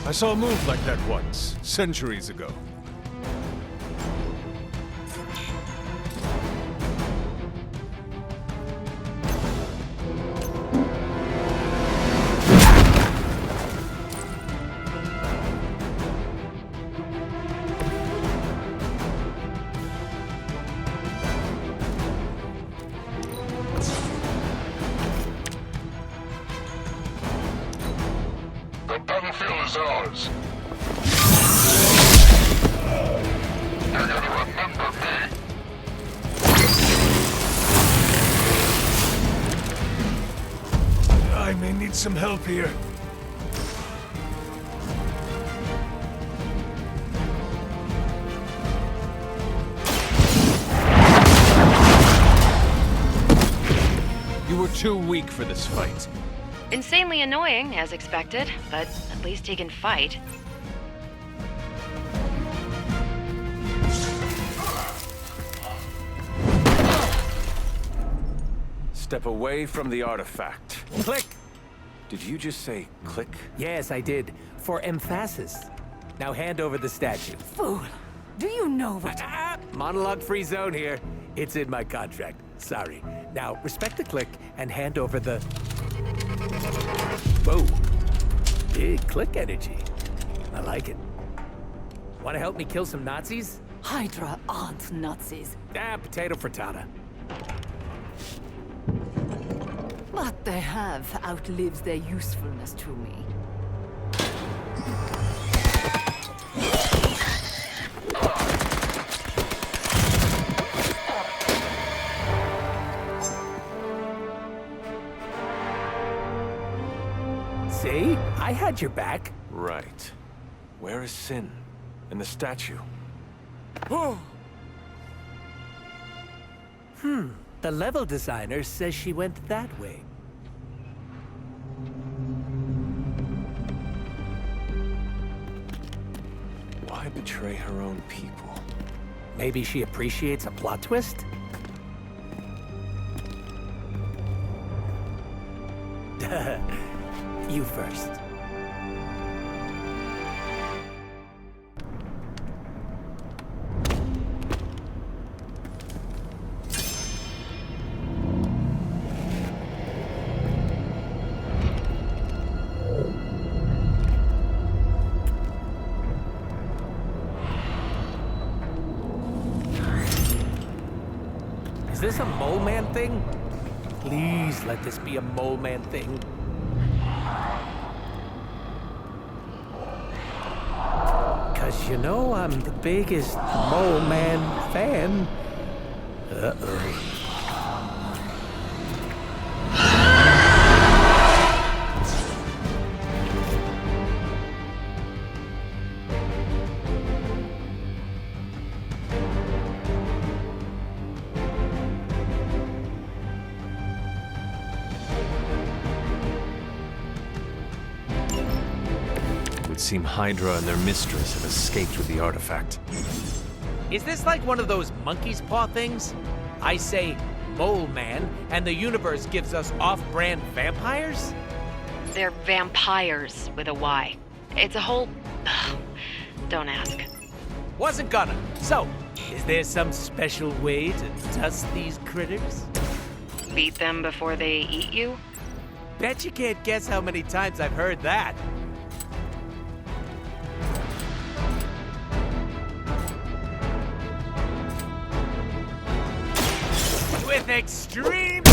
I saw a move like that once, centuries ago.
The battlefield is ours. You're gonna remember me.
I may need some help here. You were too weak for this fight.
Insanely annoying, as expected, but at least he can fight.
Step away from the artifact.
Click!
Did you just say click?
Yes, I did. For emphasis. Now hand over the statue.
Fool. Do you know what?
Monologue-free zone here. It's in my contract. Sorry. Now, respect the click and hand over the... Whoa. Big click energy. I like it. Want to help me kill some Nazis?
Hydra aren't Nazis.
Potato frittata.
What they have outlives their usefulness to me.
See? I had your back.
Right. Where is Sin? And the statue.
The level designer says she went that way.
Why betray her own people?
Maybe she appreciates a plot twist? You first. Is this a mole man thing? Please let this be a mole man thing. Cause you know I'm the biggest mole man fan. Uh-oh.
It would seem Hydra and their mistress have escaped with the artifact.
Is this like one of those monkey's paw things? I say mole man, and the universe gives us off-brand vampires?
They're vampires with a Y. It's a whole... Don't ask.
Wasn't gonna. So, is there some special way to dust these critters?
Beat them before they eat you?
Bet you can't guess how many times I've heard that. With extreme...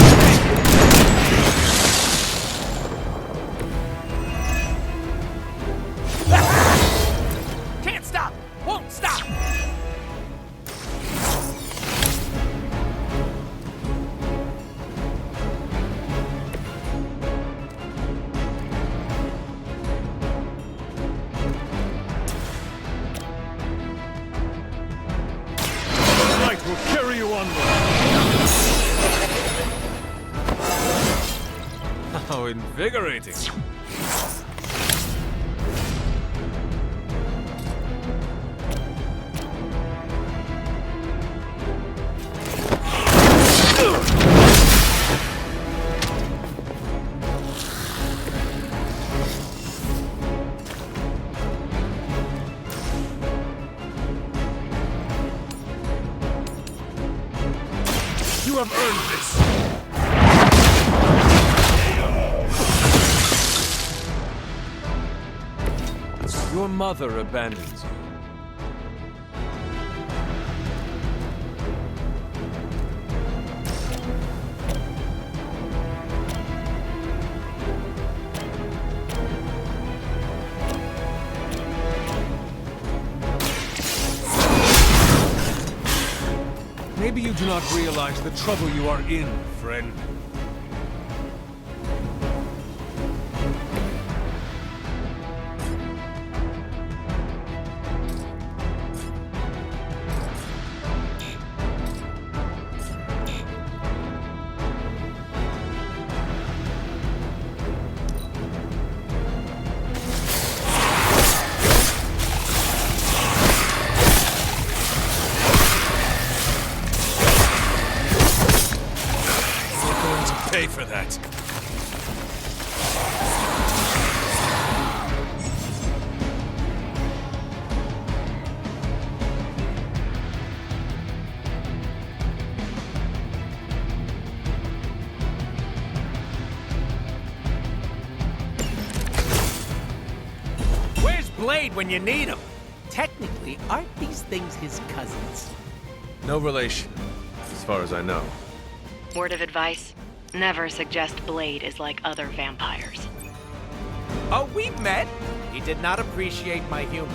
Can't stop! Won't stop!
The light will carry you onward. How invigorating. You have earned this.
Your mother abandons you.
Maybe you do not realize the trouble you are in, friend. Pay for that.
Where's Blade when you need him? Technically, aren't these things his cousins?
No relation, as far as I know.
Word of advice? Never suggest Blade is like other vampires.
Oh, we've met. He did not appreciate my humor.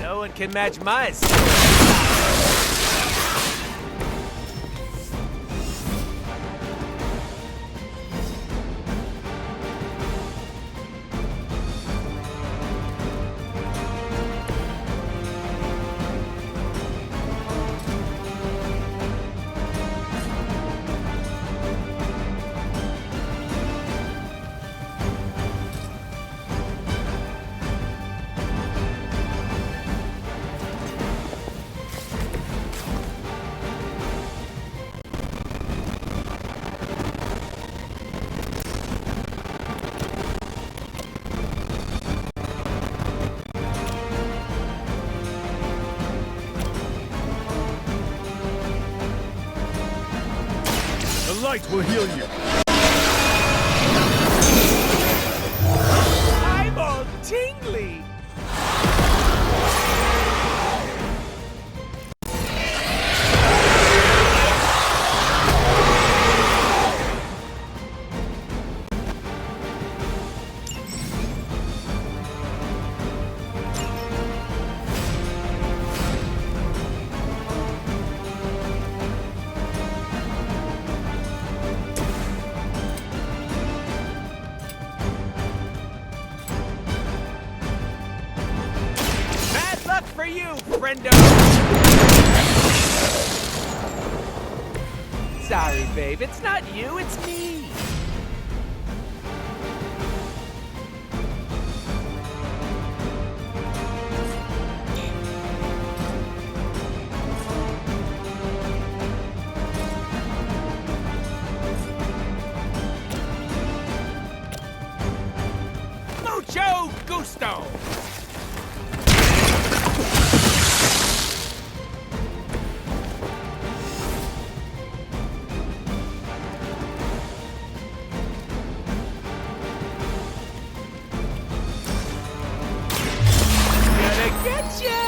No one can match my skill.
light will heal you.
I'm all tingly. Bad luck for you, friendo. Sorry, babe. It's not you, it's me. Mucho gusto. Gonna get ya!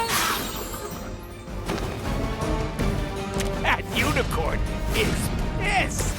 That unicorn is pissed!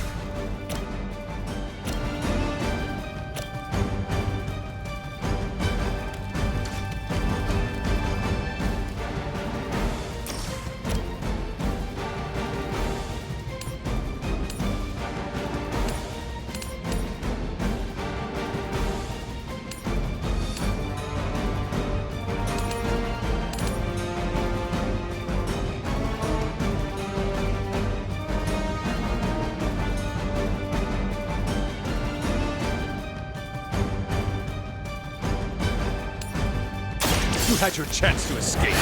You had your chance to escape.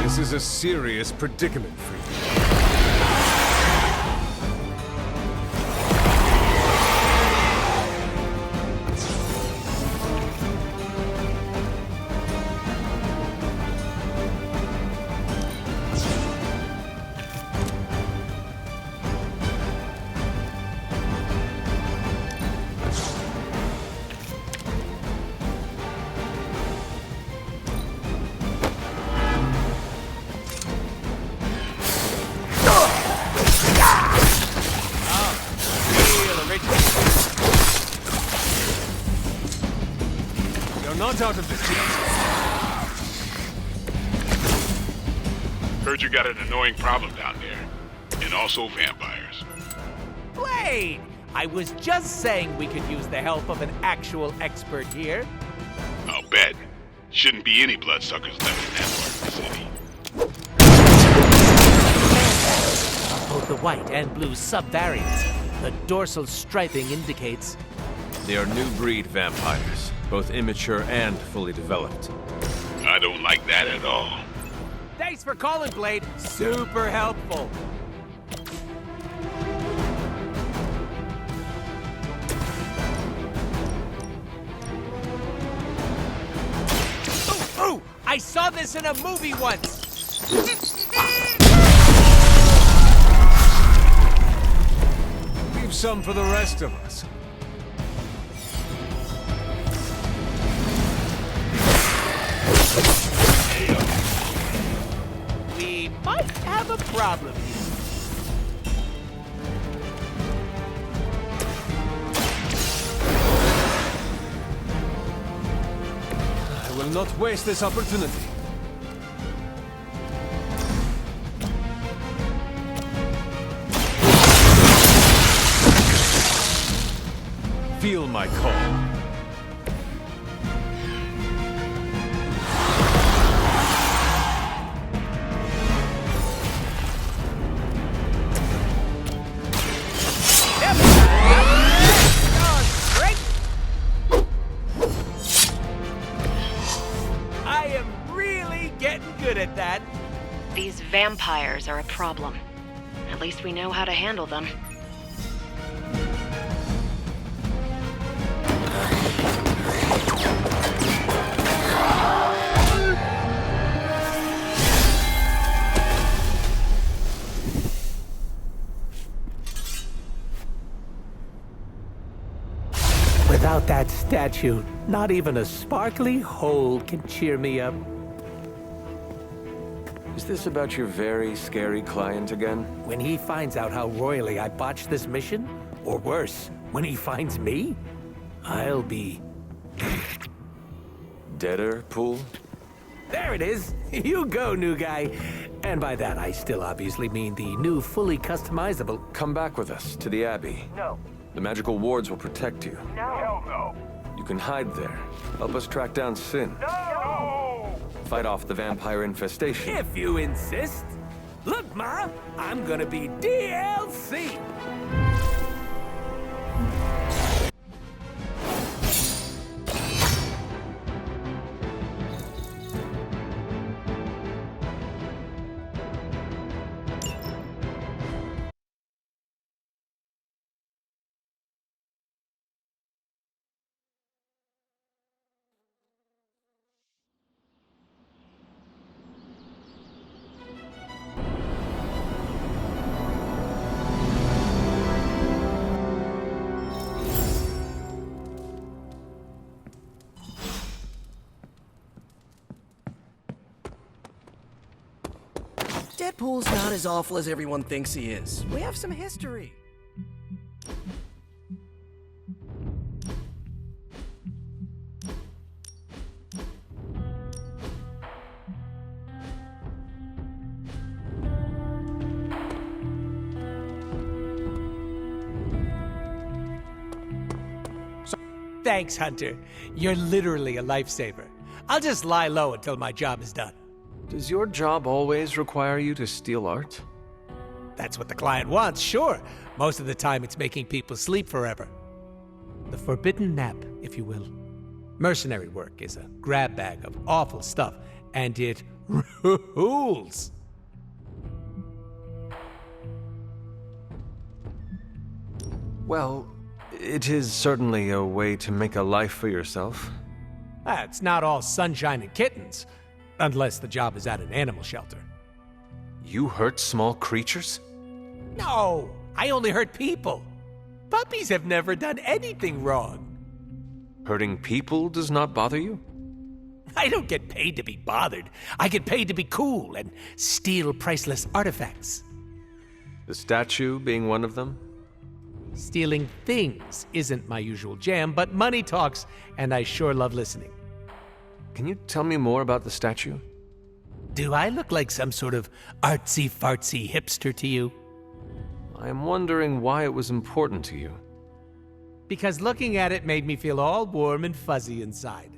This is a serious predicament for you. You're not out of this yet.
Heard you got an annoying problem down there. And also vampires.
Blade! I was just saying we could use the help of an actual expert here.
I'll bet. Shouldn't be any bloodsuckers left in that part of the city.
Both the white and blue subvariants. The dorsal striping indicates
They are new breed vampires, both immature and fully developed.
I don't like that at all.
Thanks for calling, Blade. Super helpful. Ooh! I saw this in a movie once!
Leave some for the rest of us.
We might have a problem here.
I will not waste this opportunity. Feel my call.
I am really getting good at that.
These vampires are a problem. At least we know how to handle them.
statue. Not even a sparkly hole can cheer me up.
Is this about your very scary client again?
When he finds out how royally I botched this mission, or worse, when he finds me, I'll be...
Deader, Pool?
There it is! You go, new guy! And by that, I still obviously mean the new, fully customizable...
Come back with us to the Abbey.
No.
The magical wards will protect you.
No. Hell no.
You can hide there. Help us track down Sin.
No!
Fight off the vampire infestation.
If you insist. Look, Ma, I'm gonna be DLC!
Deadpool's not as awful as everyone thinks he is. We have some history.
Thanks, Hunter. You're literally a lifesaver. I'll just lie low until my job is done.
Does your job always require you to steal art?
That's what the client wants, sure. Most of the time, it's making people sleep forever. The forbidden nap, if you will. Mercenary work is a grab bag of awful stuff, and it rules.
Well, it is certainly a way to make a life for yourself.
It's not all sunshine and kittens, unless the job is at an animal shelter.
You hurt small creatures?
No, I only hurt people. Puppies have never done anything wrong.
Hurting people does not bother you?
I don't get paid to be bothered. I get paid to be cool and steal priceless artifacts.
The statue being one of them?
Stealing things isn't my usual jam, but money talks, and I sure love listening.
Can you tell me more about the statue?
Do I look like some sort of artsy-fartsy hipster to you?
I am wondering why it was important to you.
Because looking at it made me feel all warm and fuzzy inside.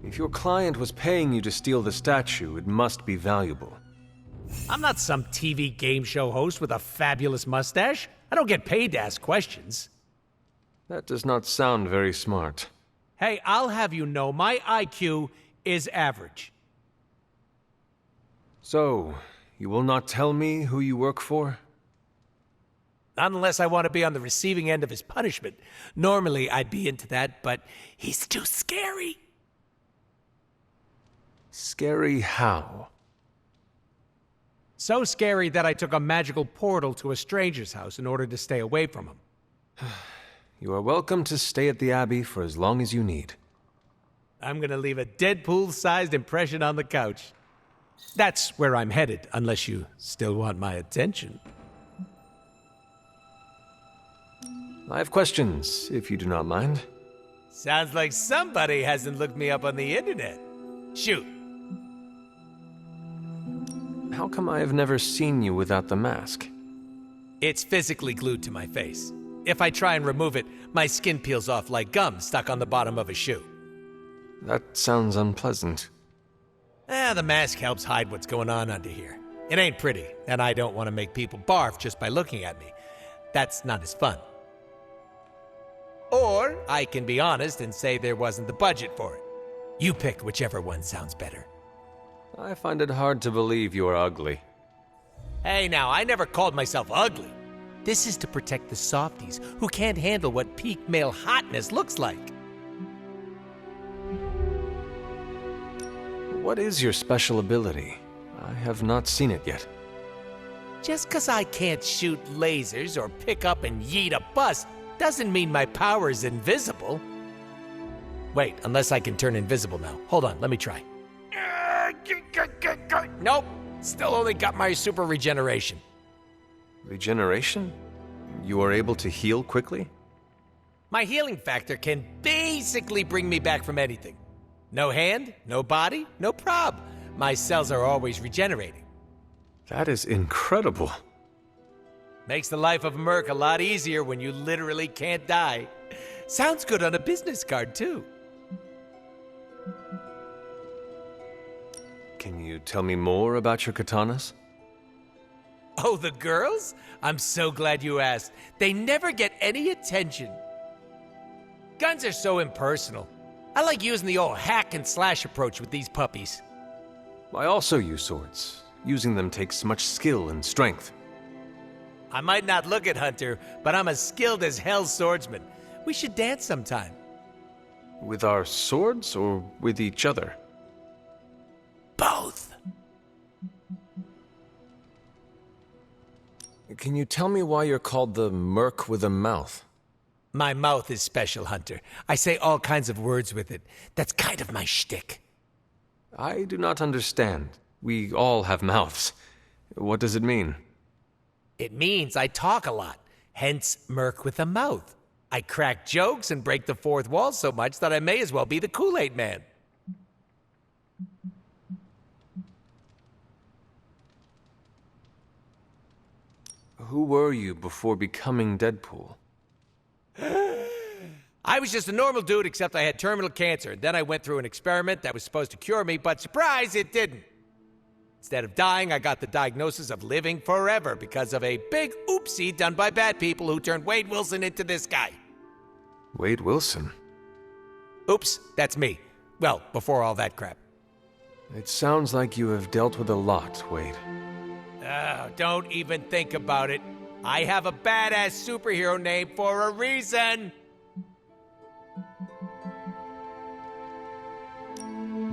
If your client was paying you to steal the statue, it must be valuable.
I'm not some TV game show host with a fabulous mustache. I don't get paid to ask questions.
That does not sound very smart.
Hey, I'll have you know my IQ is average.
So, you will not tell me who you work for?
Not unless I want to be on the receiving end of his punishment. Normally, I'd be into that, but he's too scary.
Scary how?
So scary that I took a magical portal to a stranger's house in order to stay away from him.
You are welcome to stay at the Abbey for as long as you need.
I'm gonna leave a Deadpool-sized impression on the couch. That's where I'm headed, unless you still want my attention.
I have questions, if you do not mind.
Sounds like somebody hasn't looked me up on the internet. Shoot.
How come I have never seen you without the mask?
It's physically glued to my face. If I try and remove it, my skin peels off like gum stuck on the bottom of a shoe.
That sounds unpleasant.
The mask helps hide what's going on under here. It ain't pretty, and I don't want to make people barf just by looking at me. That's not as fun. Or I can be honest and say there wasn't the budget for it. You pick whichever one sounds better.
I find it hard to believe you are ugly.
Hey now, I never called myself ugly. This is to protect the softies who can't handle what peak male hotness looks like.
What is your special ability? I have not seen it yet.
Just 'cause I can't shoot lasers or pick up and yeet a bus doesn't mean my power is invisible. Wait, unless I can turn invisible now. Hold on, let me try. Nope, still only got my super regeneration.
Regeneration? You are able to heal quickly?
My healing factor can basically bring me back from anything. No hand, no body, no prob. My cells are always regenerating.
That is incredible.
Makes the life of a merc a lot easier when you literally can't die. Sounds good on a business card, too.
Can you tell me more about your katanas?
Oh, the girls? I'm so glad you asked. They never get any attention. Guns are so impersonal. I like using the old hack and slash approach with these puppies.
I also use swords. Using them takes much skill and strength.
I might not look it, Hunter, but I'm as skilled as hell's swordsman. We should dance sometime.
With our swords or with each other?
Both.
Can you tell me why you're called the Merc with a Mouth?
My mouth is special, Hunter. I say all kinds of words with it. That's kind of my shtick.
I do not understand. We all have mouths. What does it mean?
It means I talk a lot, hence Merc with a Mouth. I crack jokes and break the fourth wall so much that I may as well be the Kool-Aid Man.
Who were you before becoming Deadpool?
I was just a normal dude, except I had terminal cancer, and then I went through an experiment that was supposed to cure me, but surprise, it didn't. Instead of dying, I got the diagnosis of living forever because of a big oopsie done by bad people who turned Wade Wilson into this guy.
Wade Wilson?
Oops, that's me. Well, before all that crap.
It sounds like you have dealt with a lot, Wade.
Oh, don't even think about it. I have a badass superhero name for a reason.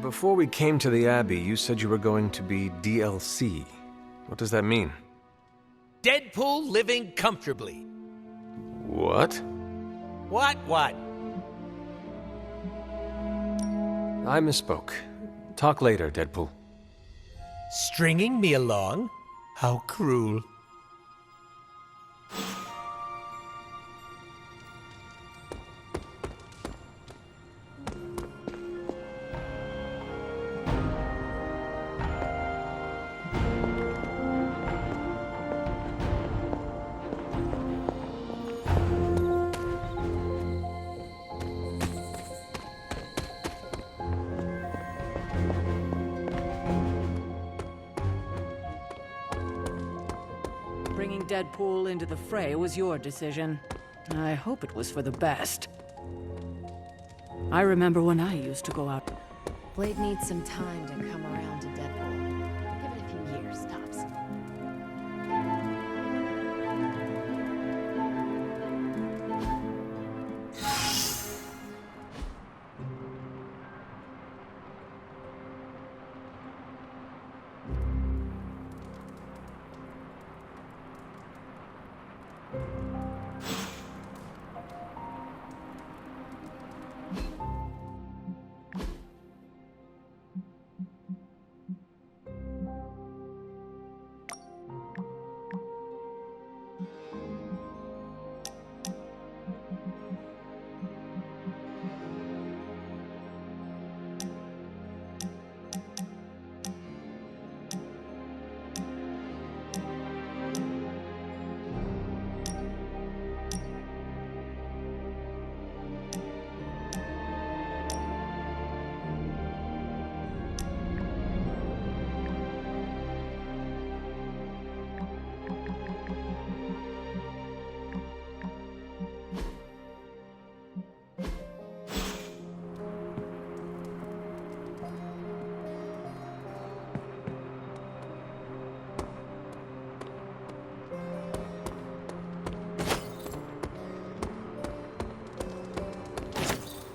Before we came to the Abbey, you said you were going to be DLC. What does that mean?
Deadpool living comfortably.
What?
What?
I misspoke. Talk later, Deadpool.
Stringing me along? How cruel.
Bringing Deadpool into the fray was your decision. I hope it was for the best. I remember when I used to go out.
Blade needs some time to come around to Deadpool. Give it a few years, tops.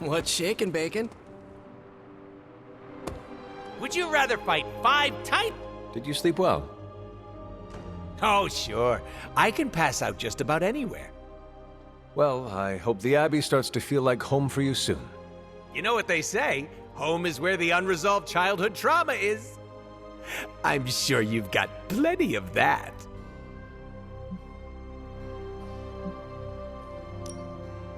What's shaking, Bacon?
Would you rather fight 5 Titan
Did you sleep well?
Oh, sure. I can pass out just about anywhere.
Well, I hope the Abbey starts to feel like home for you soon.
You know what they say? Home is where the unresolved childhood trauma is. I'm sure you've got plenty of that.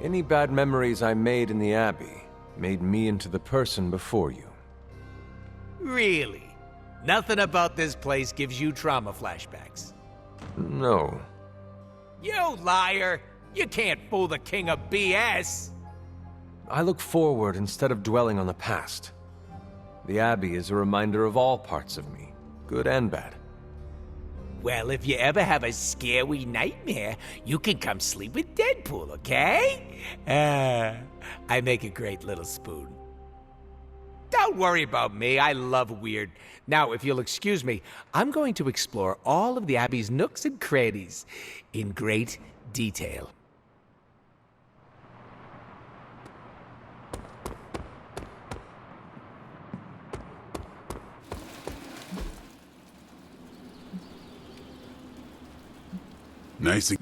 Any bad memories I made in the Abbey made me into the person before you.
Really? Nothing about this place gives you trauma flashbacks?
No.
You liar! You can't fool the king of BS!
I look forward instead of dwelling on the past. The Abbey is a reminder of all parts of me, good and bad.
Well, if you ever have a scary nightmare, you can come sleep with Deadpool, okay? I make a great little spoon. Don't worry about me, I love weird. Now, if you'll excuse me, I'm going to explore all of the Abbey's nooks and crannies in great detail.
Nice.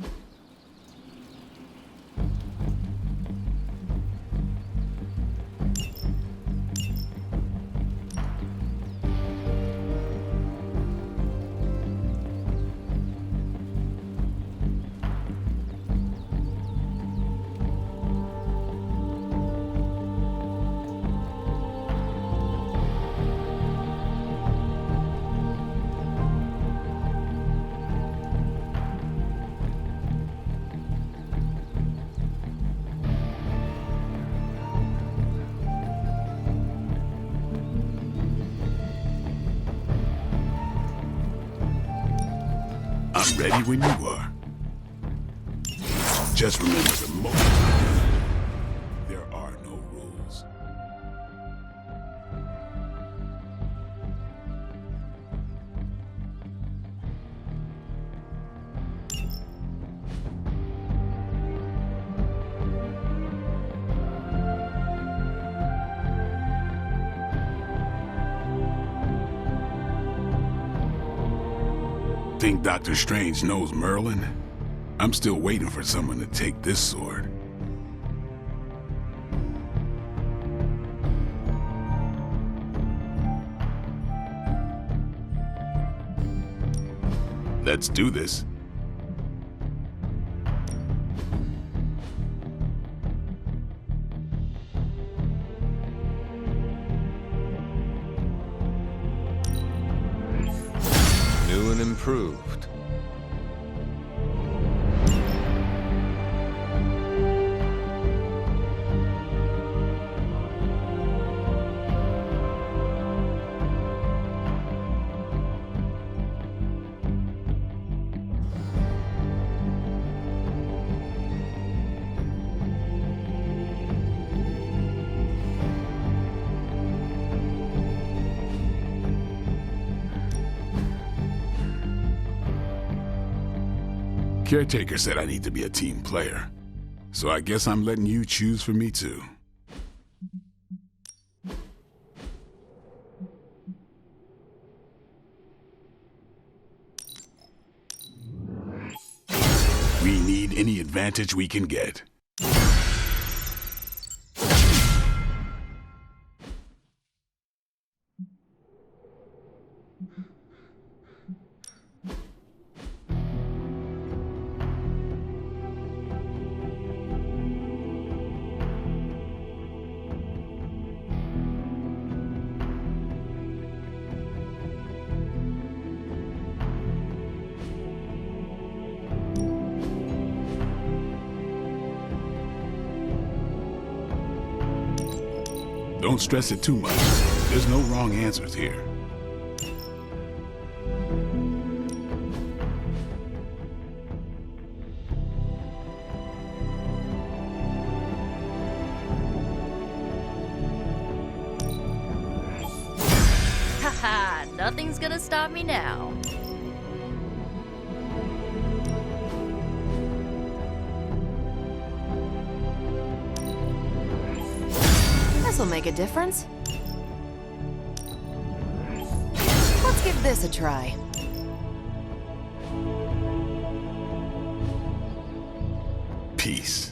I'm ready when you are. Just remember the most. There are no rules. Think Dr. Strange knows Merlin? I'm still waiting for someone to take this sword. Let's do this.
New and improved.
Caretaker said I need to be a team player, so I guess I'm letting you choose for me too. We need any advantage we can get. Don't stress it too much. There's no wrong answers here.
Haha, nothing's gonna stop me now.
This'll make a difference. Let's give this this a try.
Peace.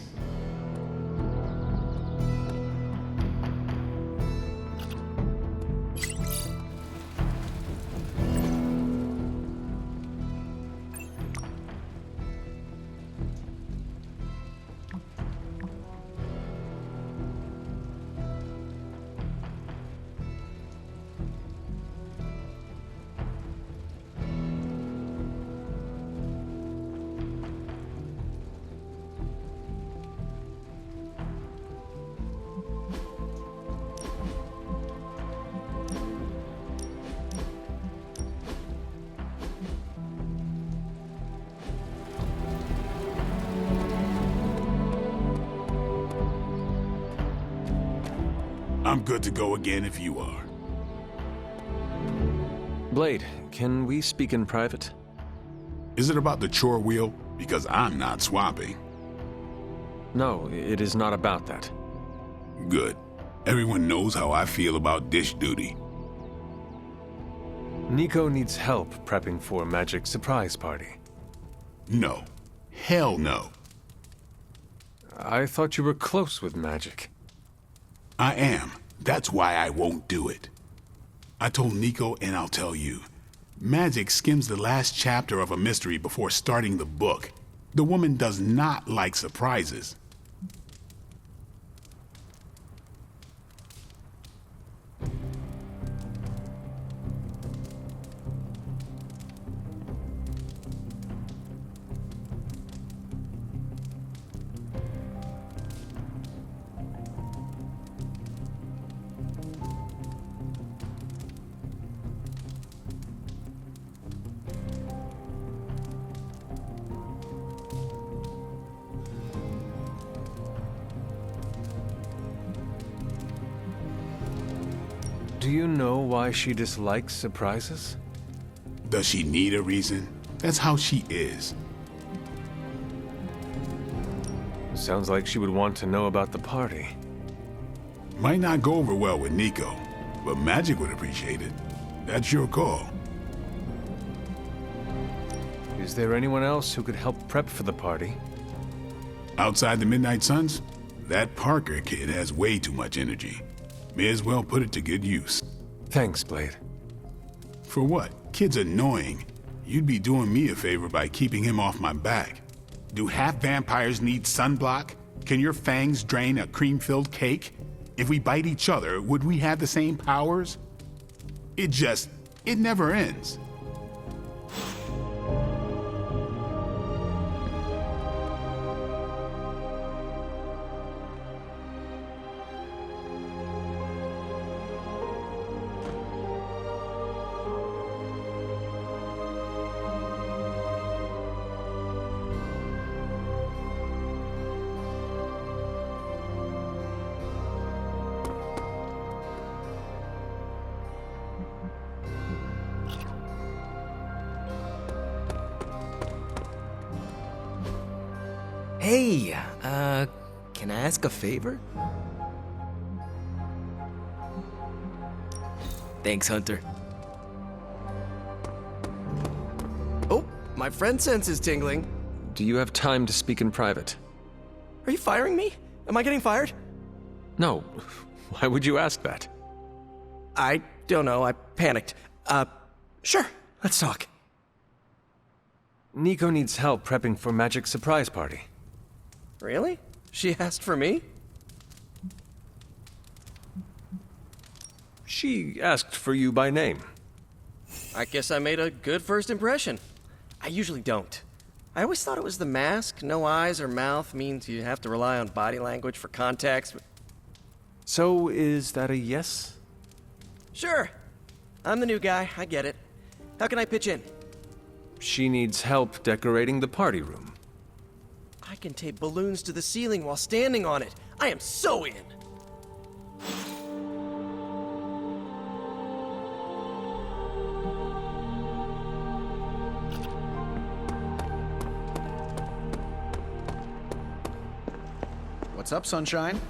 I'm good to go again if you are.
Blade, can we speak in private?
Is it about the chore wheel? Because I'm not swapping.
No, it is not about that.
Good. Everyone knows how I feel about dish duty.
Nico needs help prepping for Magic's surprise party.
No. Hell no.
I thought you were close with Magic.
I am. That's why I won't do it. I told Nico, and I'll tell you. Magic skims the last chapter of a mystery before starting the book. The woman does not like surprises.
Do you know why she dislikes surprises?
Does she need a reason? That's how she is.
Sounds like she would want to know about the party.
Might not go over well with Nico, but Magic would appreciate it. That's your call.
Is there anyone else who could help prep for the party?
Outside the Midnight Suns, that Parker kid has way too much energy. May as well put it to good use.
Thanks, Blade.
For what? Kid's annoying. You'd be doing me a favor by keeping him off my back. Do half vampires need sunblock? Can your fangs drain a cream-filled cake? If we bite each other, would we have the same powers? It never ends.
Hey, can I ask a favor? Thanks, Hunter.
Oh, my friend sense is tingling.
Do you have time to speak in private?
Are you firing me? Am I getting fired?
No. Why would you ask that?
I don't know. I panicked. Sure. Let's talk.
Nico needs help prepping for Magic's surprise party.
Really? She asked for me?
She asked for you by name.
I guess I made a good first impression. I usually don't. I always thought it was the mask. No eyes or mouth means you have to rely on body language for context.
So, is that a yes?
Sure. I'm the new guy. I get it. How can I pitch in?
She needs help decorating the party room.
I can tape balloons to the ceiling while standing on it. I am so in.
What's up, Sunshine?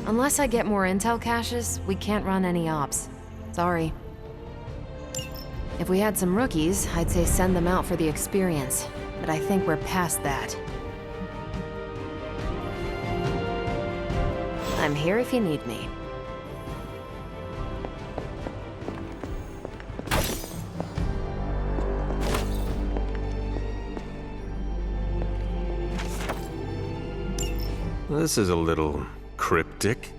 Unless I get more intel caches, we can't run any ops. Sorry. If we had some rookies, I'd say send them out for the experience. But I think we're past that. I'm here if you need me.
This is a little cryptic.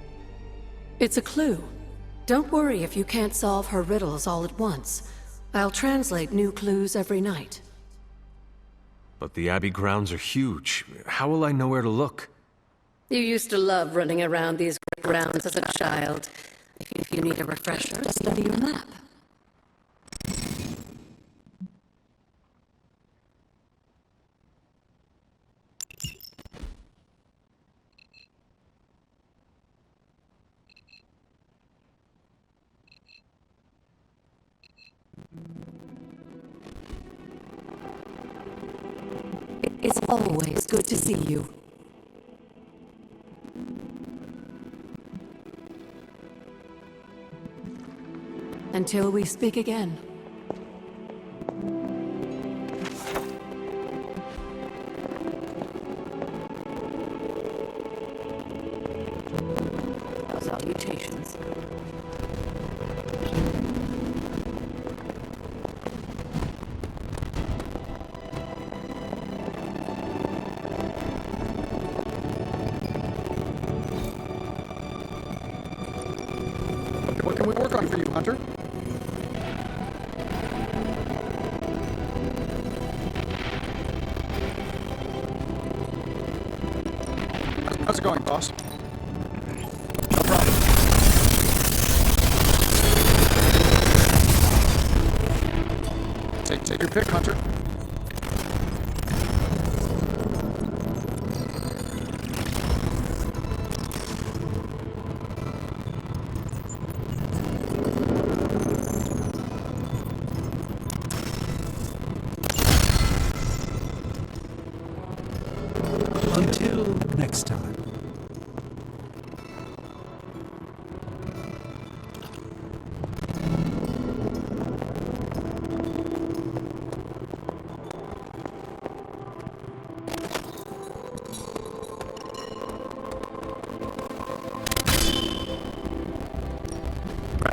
It's a clue. Don't worry if you can't solve her riddles all at once. I'll translate new clues every night.
But the Abbey grounds are huge. How will I know where to look?
You used to love running around these grounds as a child. If you need a refresher, study your map. It's always good to see you. Until we speak again. Salutations.
What can we work on for you, Hunter? How's it going, boss? No problem. Take your pick, Hunter.
Until next time.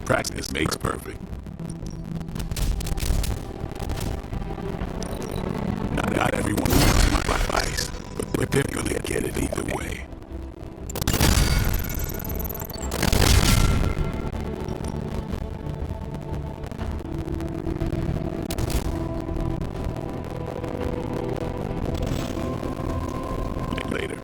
Practice makes perfect. Not everyone wants my advice, but they're gonna get it either way. Later.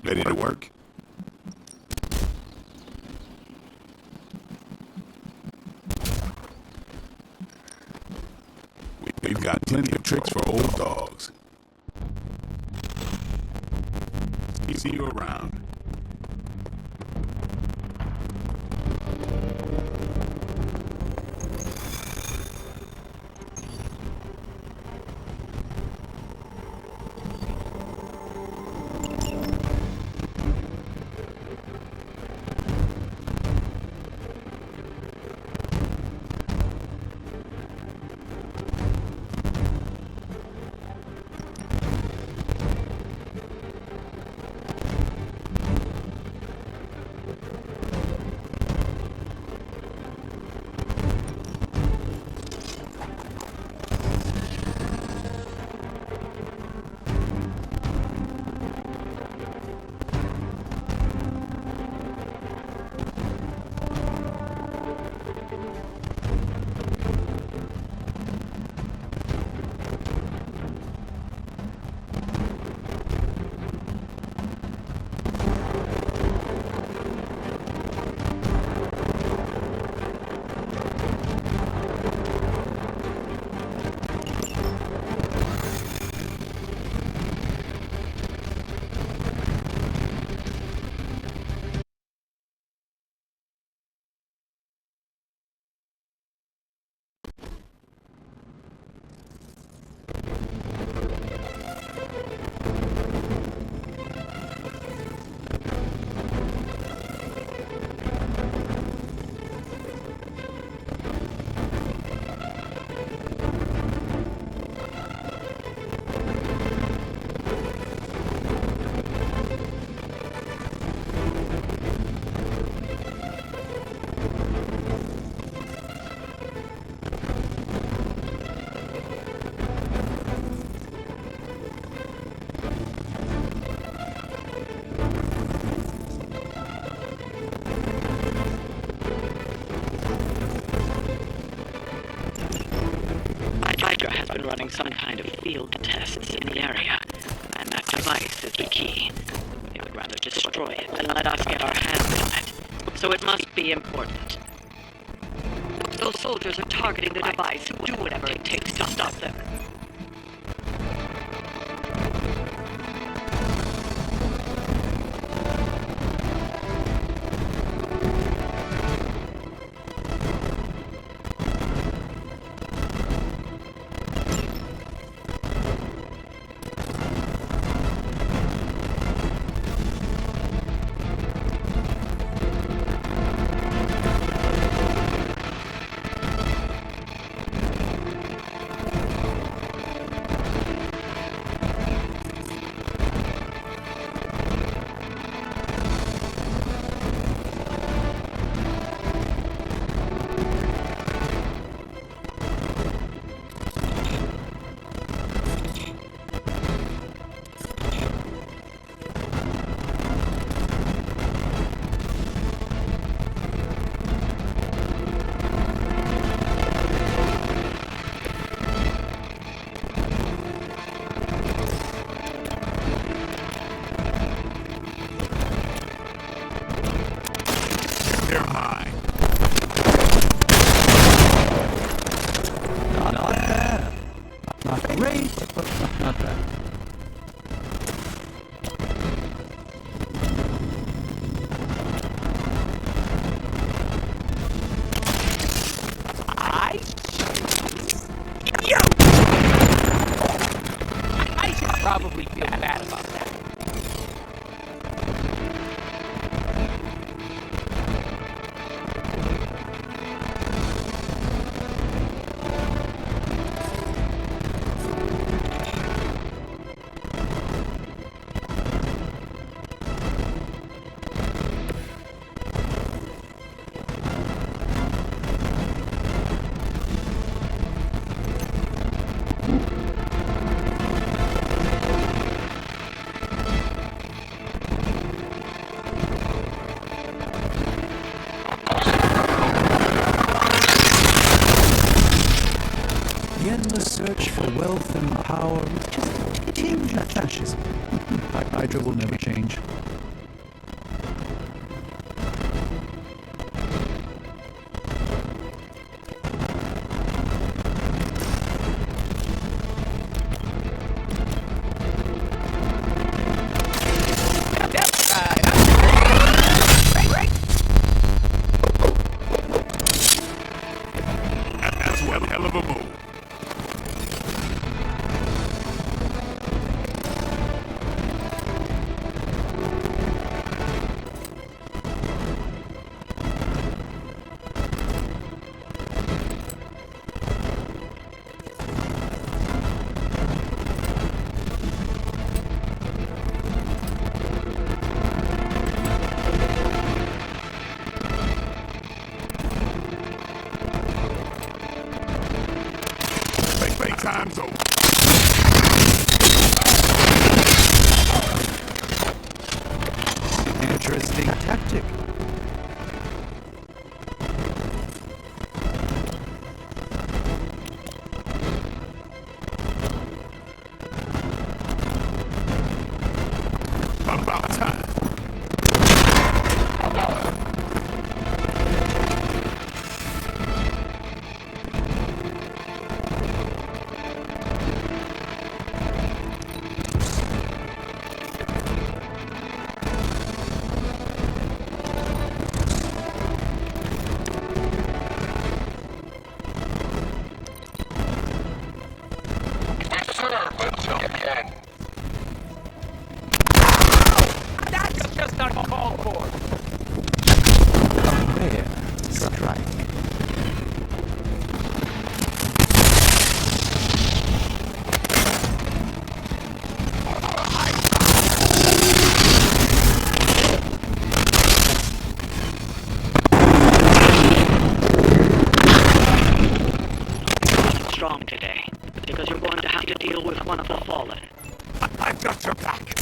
Ready to work? We've got plenty of tricks for old dogs. See you around.
Hydra has been running some kind of field tests in the area, and that device is the key. They would rather destroy it than let us get our hands on it, so it must be important. Those soldiers are targeting the device. Do whatever it takes to stop them.
They're mine.
Not bad. Not great, but not bad.
I should probably feel bad about that.
The endless search for wealth and power, just a tinge of fascism. Hydra will never change.
one hell of a move. Time's over.
Interesting tactic.
About time.
That's just uncalled for.
Rare strike.
Strong today, because you're going to have to deal with one of the fallen.
I've got your back.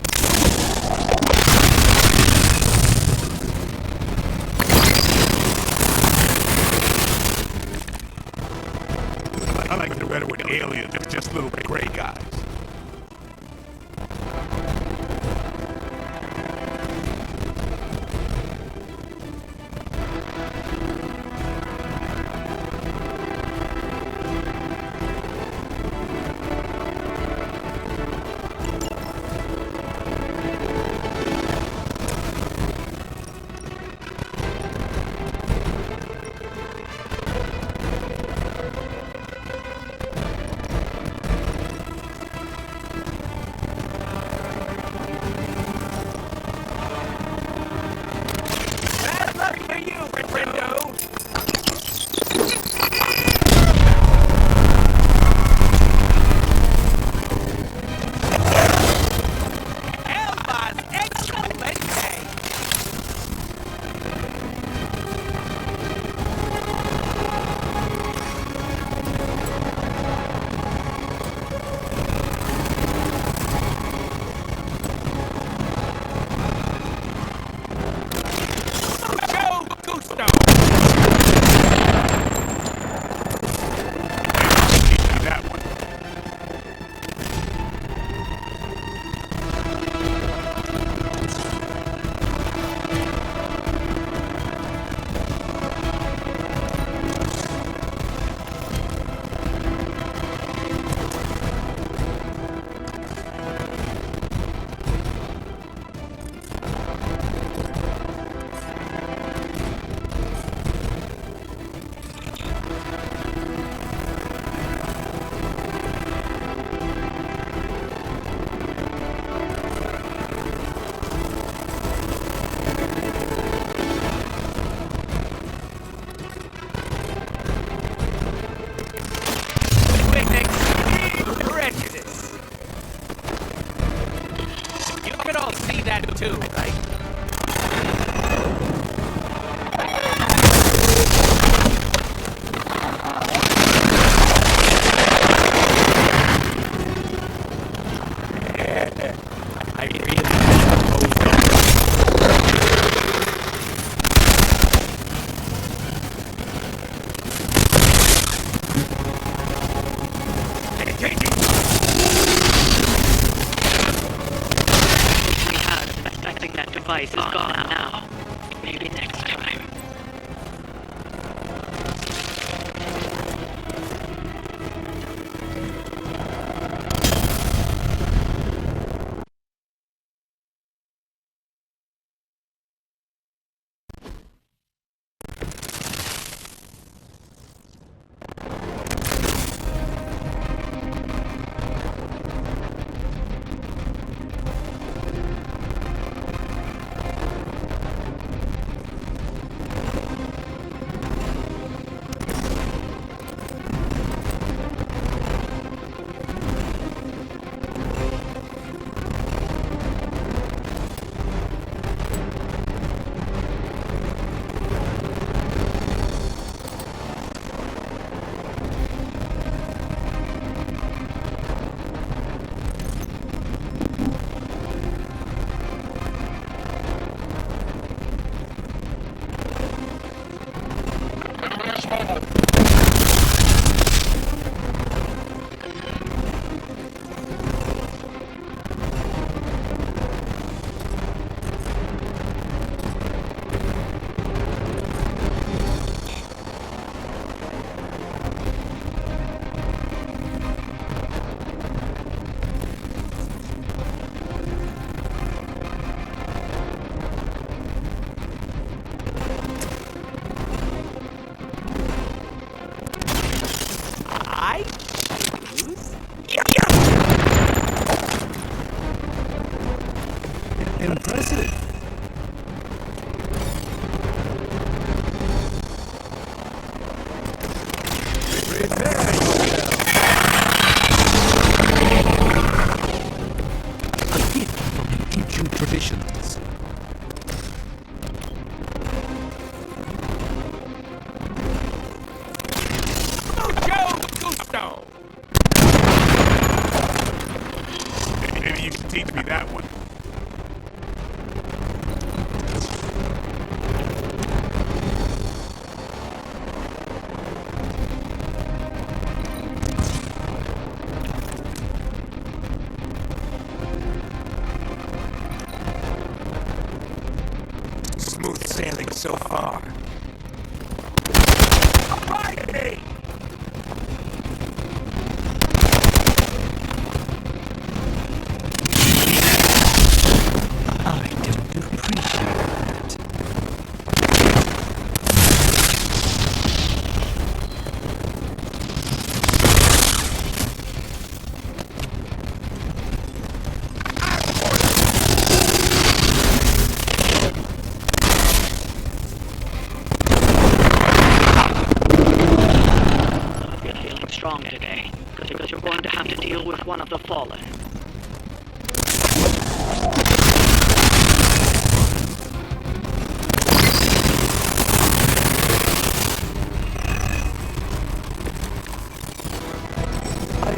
I like it better with aliens than just little gray guys.
too, right? I really
device is gone now. Maybe next time.
A gift from ancient traditions.
Maybe you should teach me that one.
Smooth sailing so far. Alrighty!
I don't appreciate that.
You're feeling strong today, because you're going to have to deal with one of the fallen.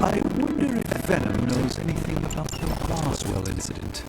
I wonder if Venom knows anything about the Roswell incident.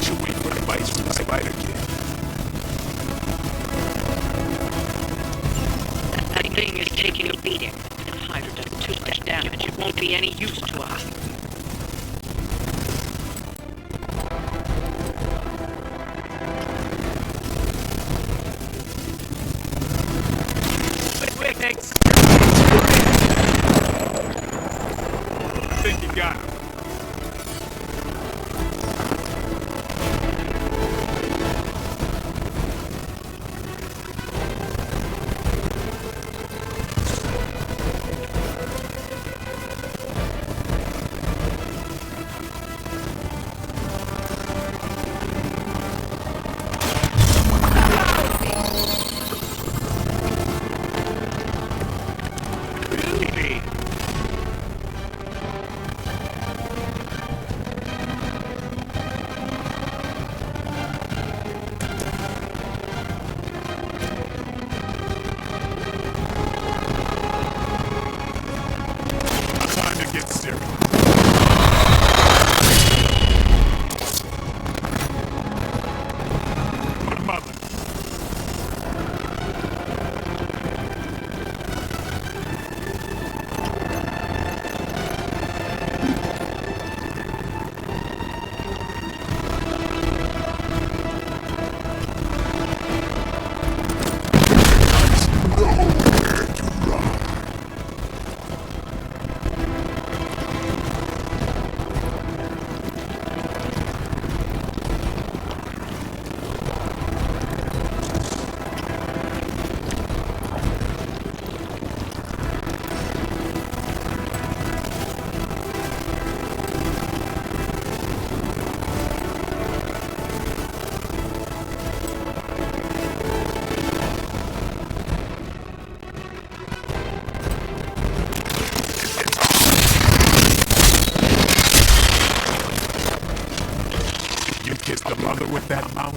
should wait for advice from the Spider Kid.
That thing is taking a beating. If Hydra does too much damage, it won't be any use to us.
Quick, thanks.
I think you got him. Kiss the mother with that mouth?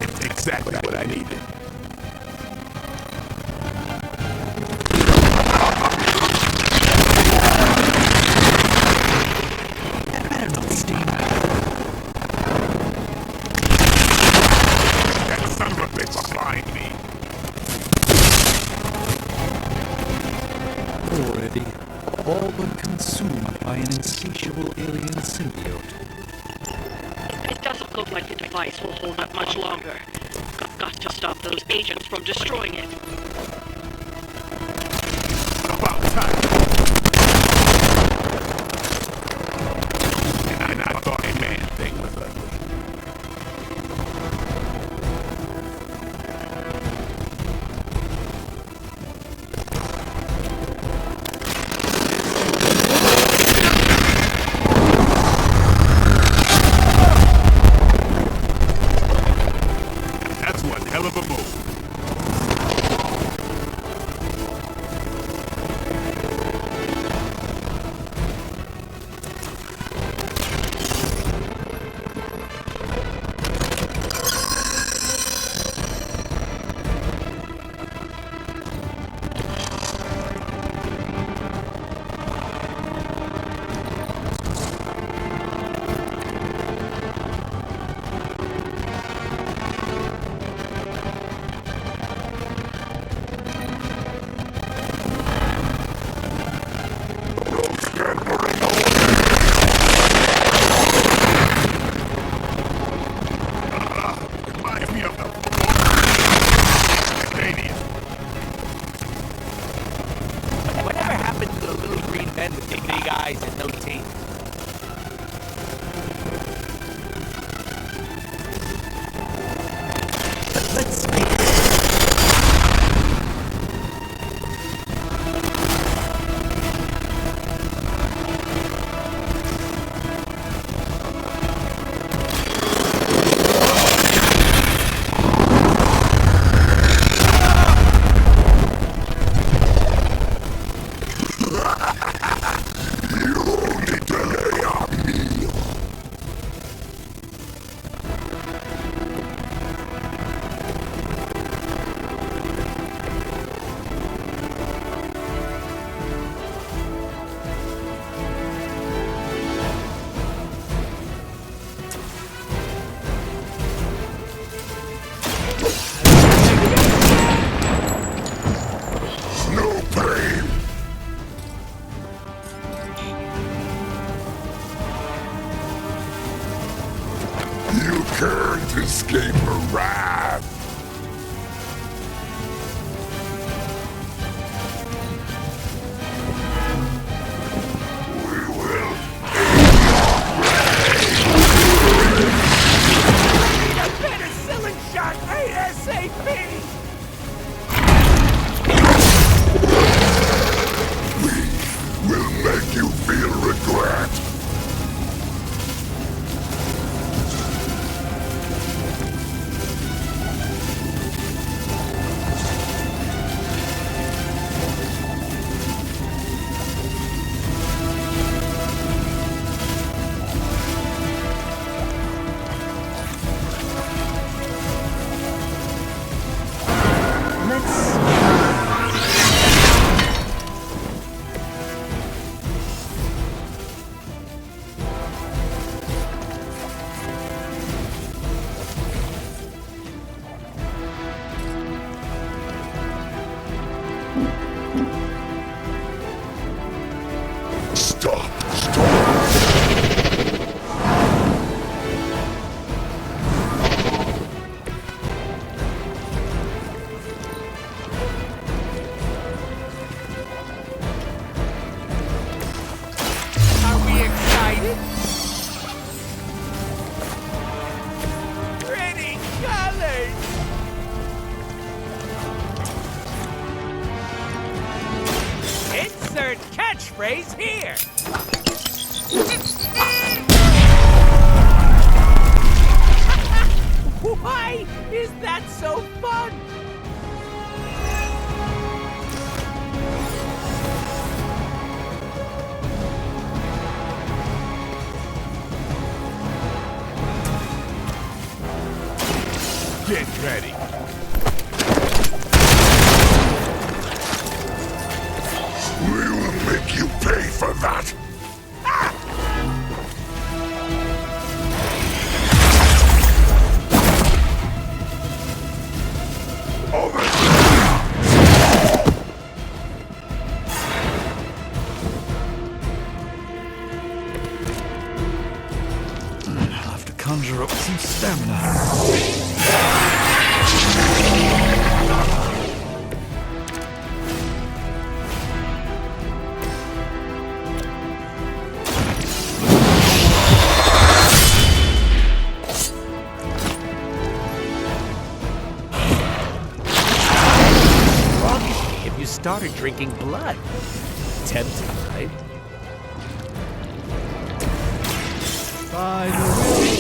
It's exactly what I needed.
Already, all but consumed by an insatiable alien symbiote.
It doesn't look like the device will hold up much longer. I've got to stop those agents from destroying it.
About time. And I thought a man thing was ugly. Hell of a move. trap!
Penicillin shot ASAP!
Will make you feel regret! Stop!
Are we excited? Pretty colors! Insert catchphrase here! Why is that so fun?
Get ready! We will make you pay for that!
I'll have to conjure up some stamina.
Obviously, if you started drinking blood. Tempting, right?
By the way,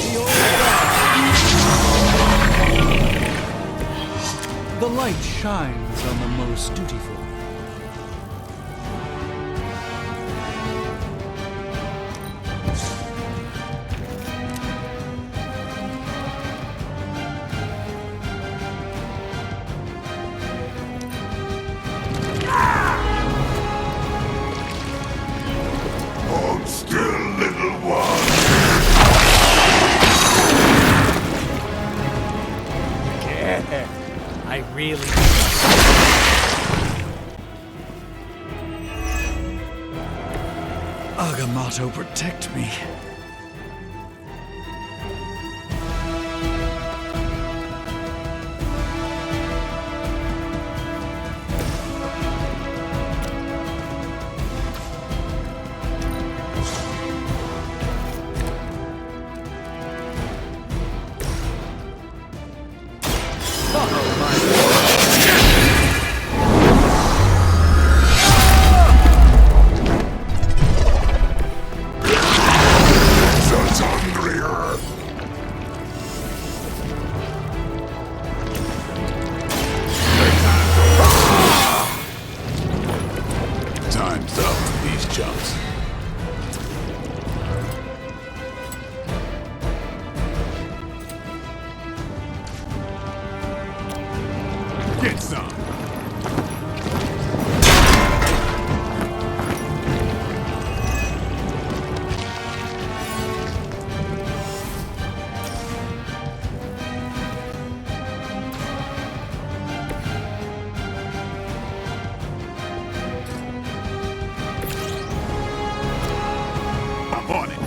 the light shines on the most dutiful.
Hold still, little one!
Yeah, I really...
Agamotto, protect me.
Just hungrier! Time's up for these chumps. Get some! I'm on it!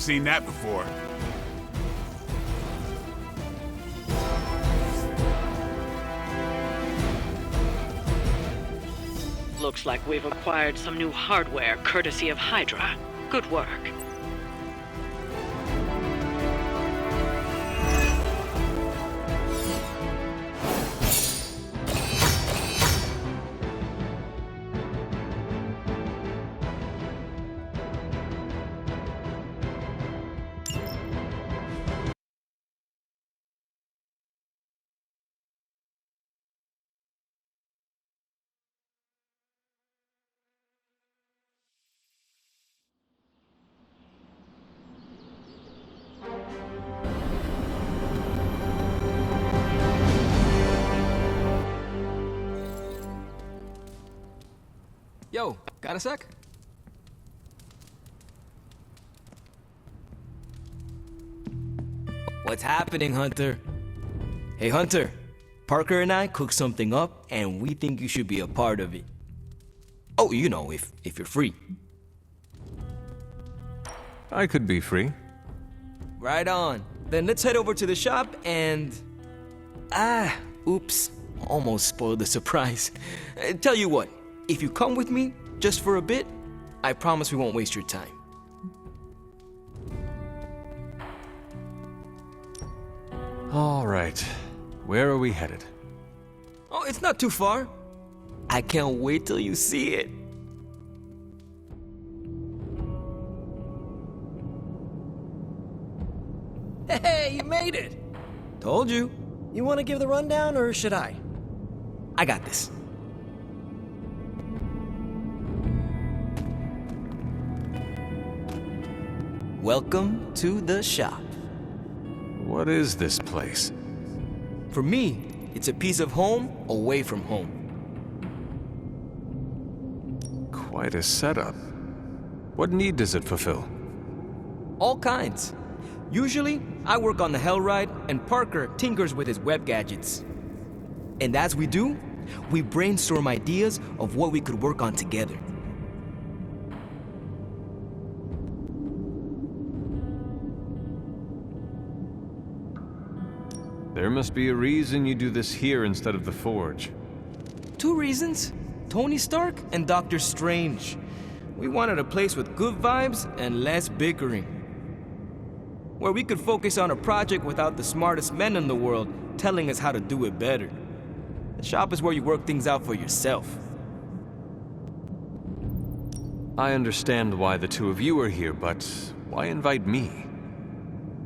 seen that before.
Looks like we've acquired some new hardware courtesy of Hydra. Good work.
Yo, got a sec? What's happening, Hunter? Hey, Hunter. Parker and I cooked something up, and we think you should be a part of it. Oh, you know, if you're free.
I could be free.
Right on. Then let's head over to the shop and... oops. Almost spoiled the surprise. Tell you what, if you come with me, just for a bit, I promise we won't waste your time.
All right. Where are we headed?
Oh, it's not too far. I can't wait till you see it.
Hey, you made it!
Told you.
You want to give the rundown, or should I?
I got this. Welcome to the shop.
What is this place?
For me, it's a piece of home away from home.
Quite a setup. What need does it fulfill?
All kinds. Usually, I work on the Hellride, and Parker tinkers with his web gadgets. And as we do, we brainstorm ideas of what we could work on together.
There must be a reason you do this here instead of the Forge.
2 reasons. Tony Stark and Doctor Strange. We wanted a place with good vibes and less bickering. Where we could focus on a project without the smartest men in the world telling us how to do it better. The shop is where you work things out for yourself.
I understand why the two of you are here, but why invite me?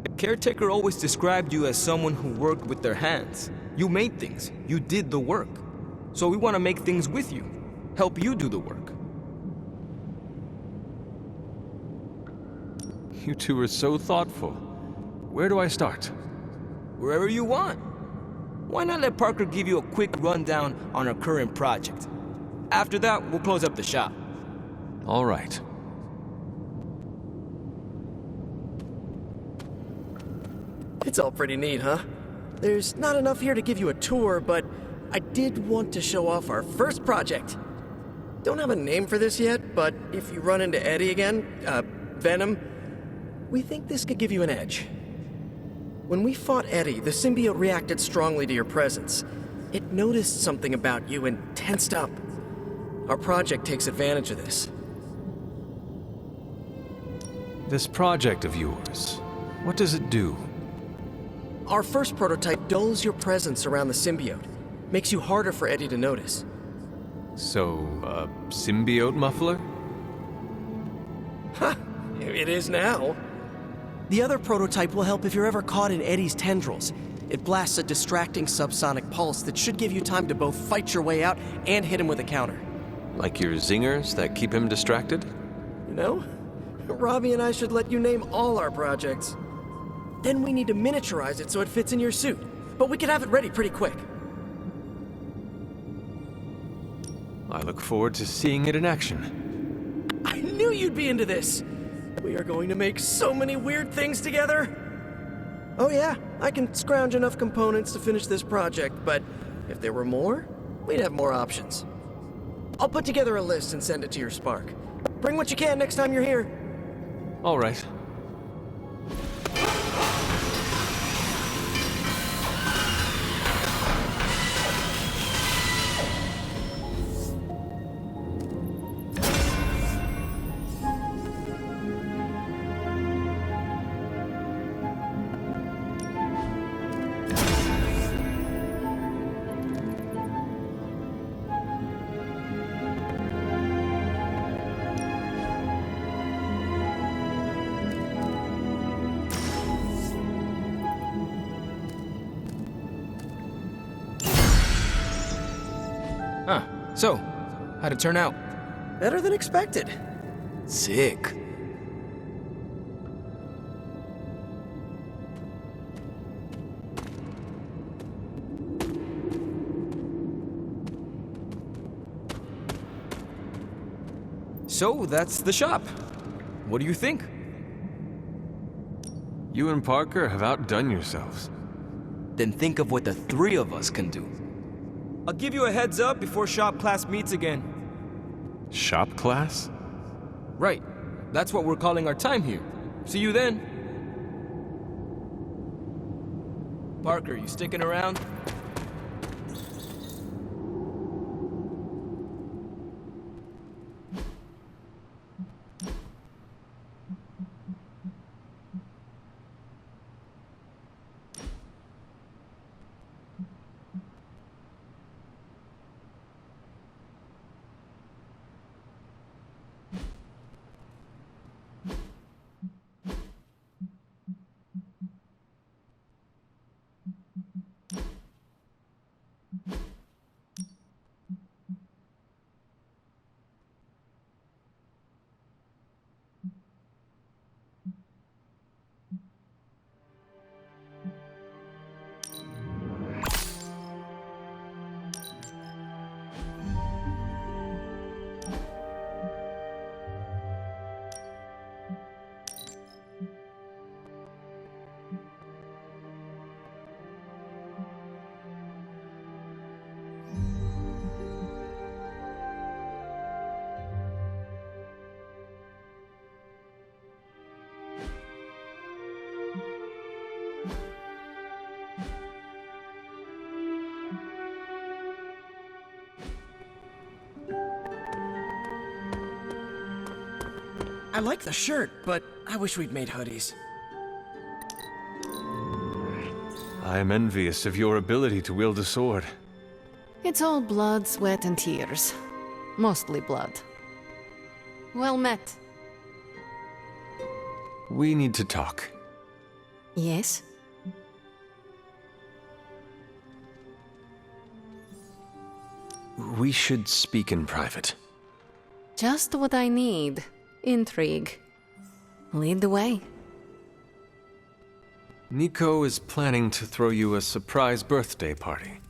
The caretaker always described you as someone who worked with their hands. You made things. You did the work. So we want to make things with you. Help you do the work.
You two are so thoughtful. Where do I start?
Wherever you want. Why not let Parker give you a quick rundown on our current project? After that, we'll close up the shop.
All right.
It's all pretty neat, huh? There's not enough here to give you a tour, but I did want to show off our first project. Don't have a name for this yet, but if you run into Eddie again, Venom, we think this could give you an edge. When we fought Eddie, the symbiote reacted strongly to your presence. It noticed something about you and tensed up. Our project takes advantage of this.
This project of yours, what does it do?
Our first prototype dulls your presence around the symbiote. Makes you harder for Eddie to notice.
So, a symbiote muffler?
Ha! It is now. The other prototype will help if you're ever caught in Eddie's tendrils. It blasts a distracting subsonic pulse that should give you time to both fight your way out and hit him with a counter.
Like your zingers that keep him distracted?
You know, Robbie and I should let you name all our projects. Then we need to miniaturize it so it fits in your suit. But we could have it ready pretty quick.
I look forward to seeing it in action.
I knew you'd be into this! We are going to make so many weird things together! Oh yeah, I can scrounge enough components to finish this project, but if there were more, we'd have more options. I'll put together a list and send it to your Spark. Bring what you can next time you're here.
All right.
So, how'd it turn out?
Better than expected.
Sick. So, that's the shop. What do you think?
You and Parker have outdone yourselves.
Then think of what the three of us can do. I'll give you a heads up before shop class meets again.
Shop class?
Right. That's what we're calling our time here. See you then. Parker, you sticking around?
I like the shirt, but I wish we'd made hoodies.
I am envious of your ability to wield a sword.
It's all blood, sweat, and tears. Mostly blood. Well met.
We need to talk.
Yes?
We should speak in private.
Just what I need. Intrigue. Lead the way.
Nico is planning to throw you a surprise birthday party.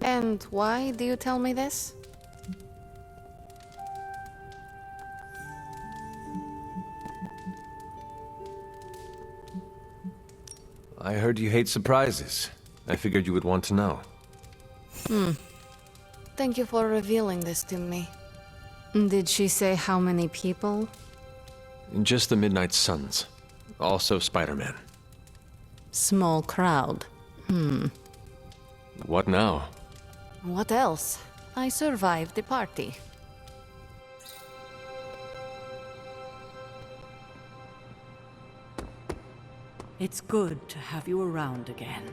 And why do you tell me this?
I heard you hate surprises. I figured you would want to know.
Thank you for revealing this to me. Did she say how many people?
Just the Midnight Suns. Also Spider-Man.
Small crowd.
What now?
What else? I survived the party.
It's good to have you around again.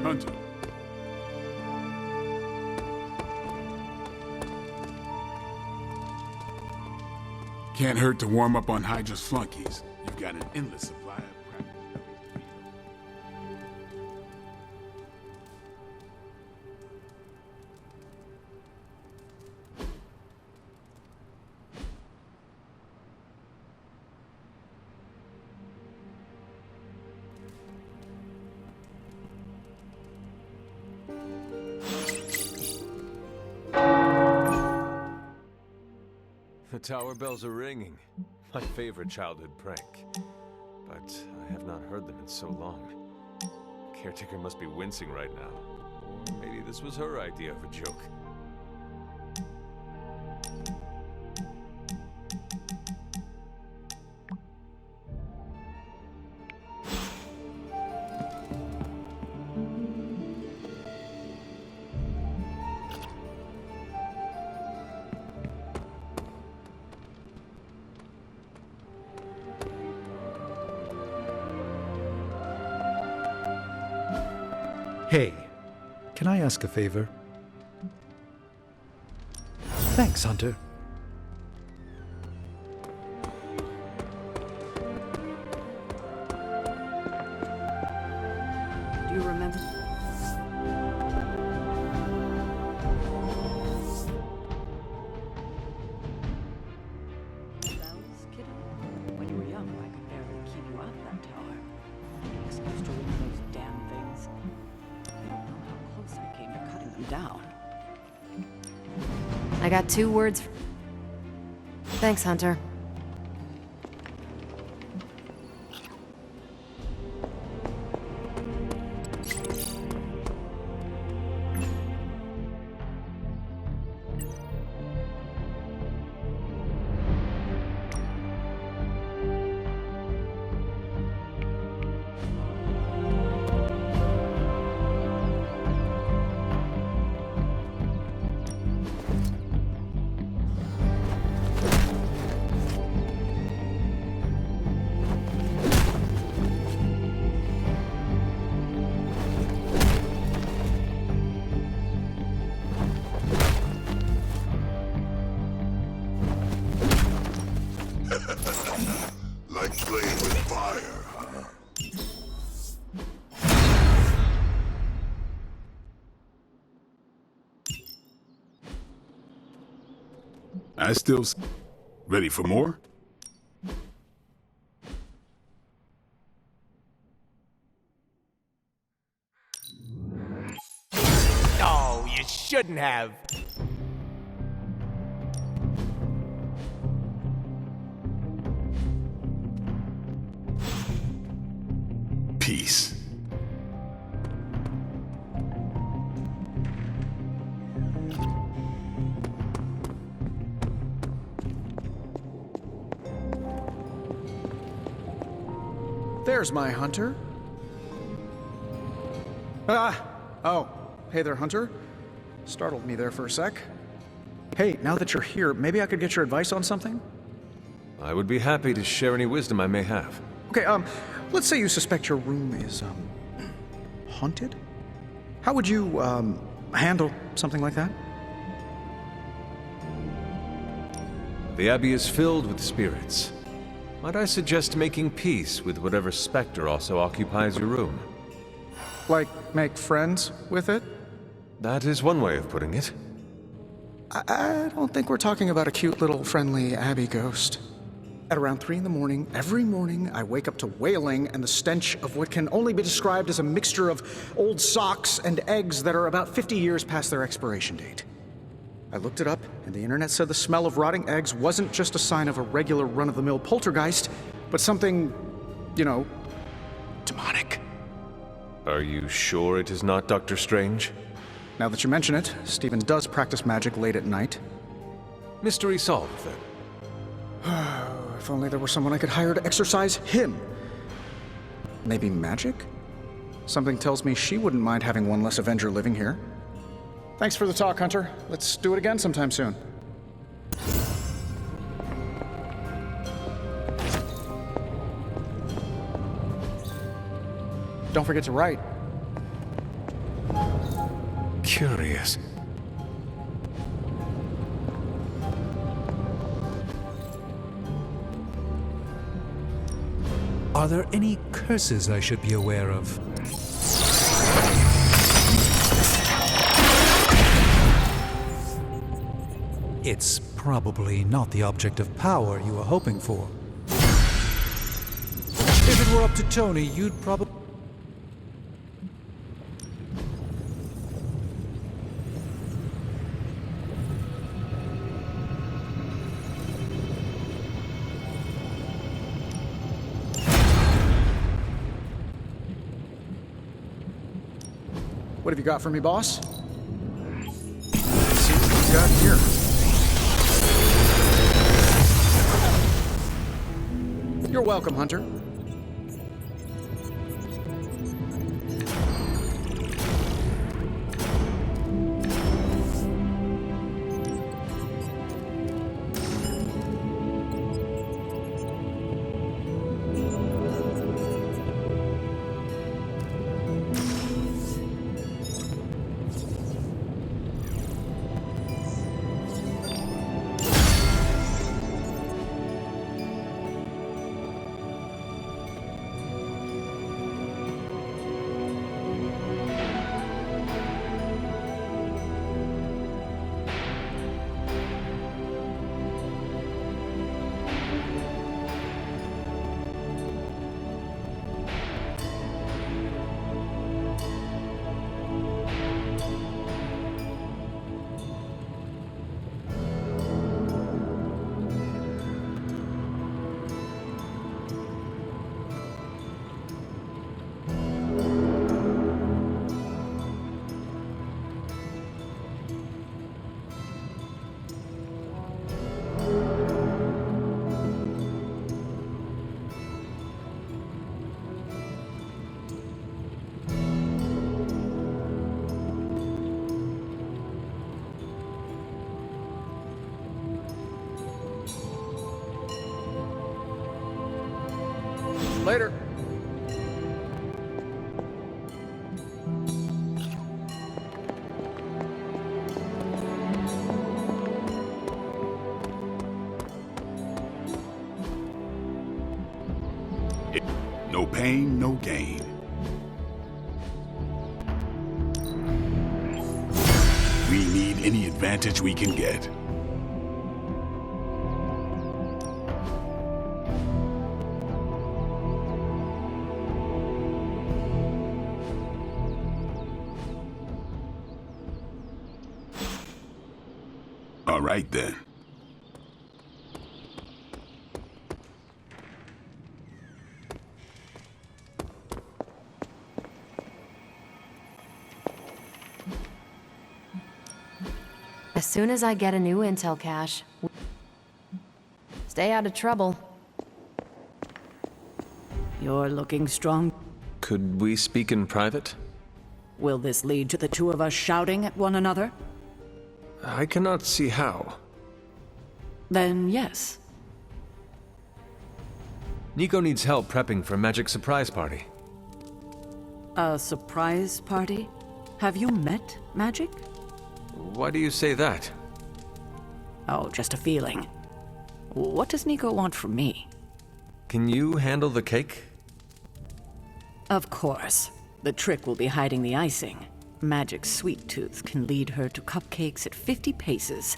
Hunter. Can't hurt to warm up on Hydra's flunkies. You've got an endless supply of practice.
The tower bells are ringing. My favorite childhood prank. But I have not heard them in so long. Caretaker must be wincing right now. Or maybe this was her idea of a joke.
Hey, can I ask a favor? Thanks, Hunter.
Do you remember? Bells, kiddo? When you were young, I could barely keep you out of that tower. The excuse to remove those damn things. I don't know how close I came to cutting them down.
I got 2 words. Thanks, Hunter.
Like playing with fire, huh? I still... Ready for more?
Oh, you shouldn't have.
Peace.
There's my Hunter. Oh. Hey there, Hunter. Startled me there for a sec. Hey, now that you're here, maybe I could get your advice on something?
I would be happy to share any wisdom I may have.
Okay, let's say you suspect your room is, haunted? How would you, handle something like that?
The Abbey is filled with spirits. Might I suggest making peace with whatever specter also occupies your room?
Like, make friends with it?
That is one way of putting it.
I don't think we're talking about a cute little friendly Abbey ghost. At around 3 in the morning, every morning, I wake up to wailing and the stench of what can only be described as a mixture of old socks and eggs that are about 50 years past their expiration date. I looked it up, and the internet said the smell of rotting eggs wasn't just a sign of a regular run-of-the-mill poltergeist, but something, you know, demonic.
Are you sure it is not Dr. Strange?
Now that you mention it, Stephen does practice magic late at night.
Mystery solved, then.
If only there were someone I could hire to exorcise him. Maybe magic? Something tells me she wouldn't mind having one less Avenger living here. Thanks for the talk, Hunter. Let's do it again sometime soon. Don't forget to write.
Curious.
Are there any curses I should be aware of? It's probably not the object of power you were hoping for. If it were up to Tony, you'd probably...
What have you got for me, boss? Let's see what we've got here. You're welcome, Hunter.
Later.
No pain, no gain. We need any advantage we can get. All right, then.
As soon as I get a new intel cache, stay out of trouble.
You're looking strong.
Could we speak in private?
Will this lead to the two of us shouting at one another?
I cannot see how.
Then yes.
Nico needs help prepping for a magic surprise party.
A surprise party? Have you met Magic?
Why do you say that?
Oh, just a feeling. What does Nico want from me?
Can you handle the cake?
Of course. The trick will be hiding the icing. Magic's sweet tooth can lead her to cupcakes at 50 paces.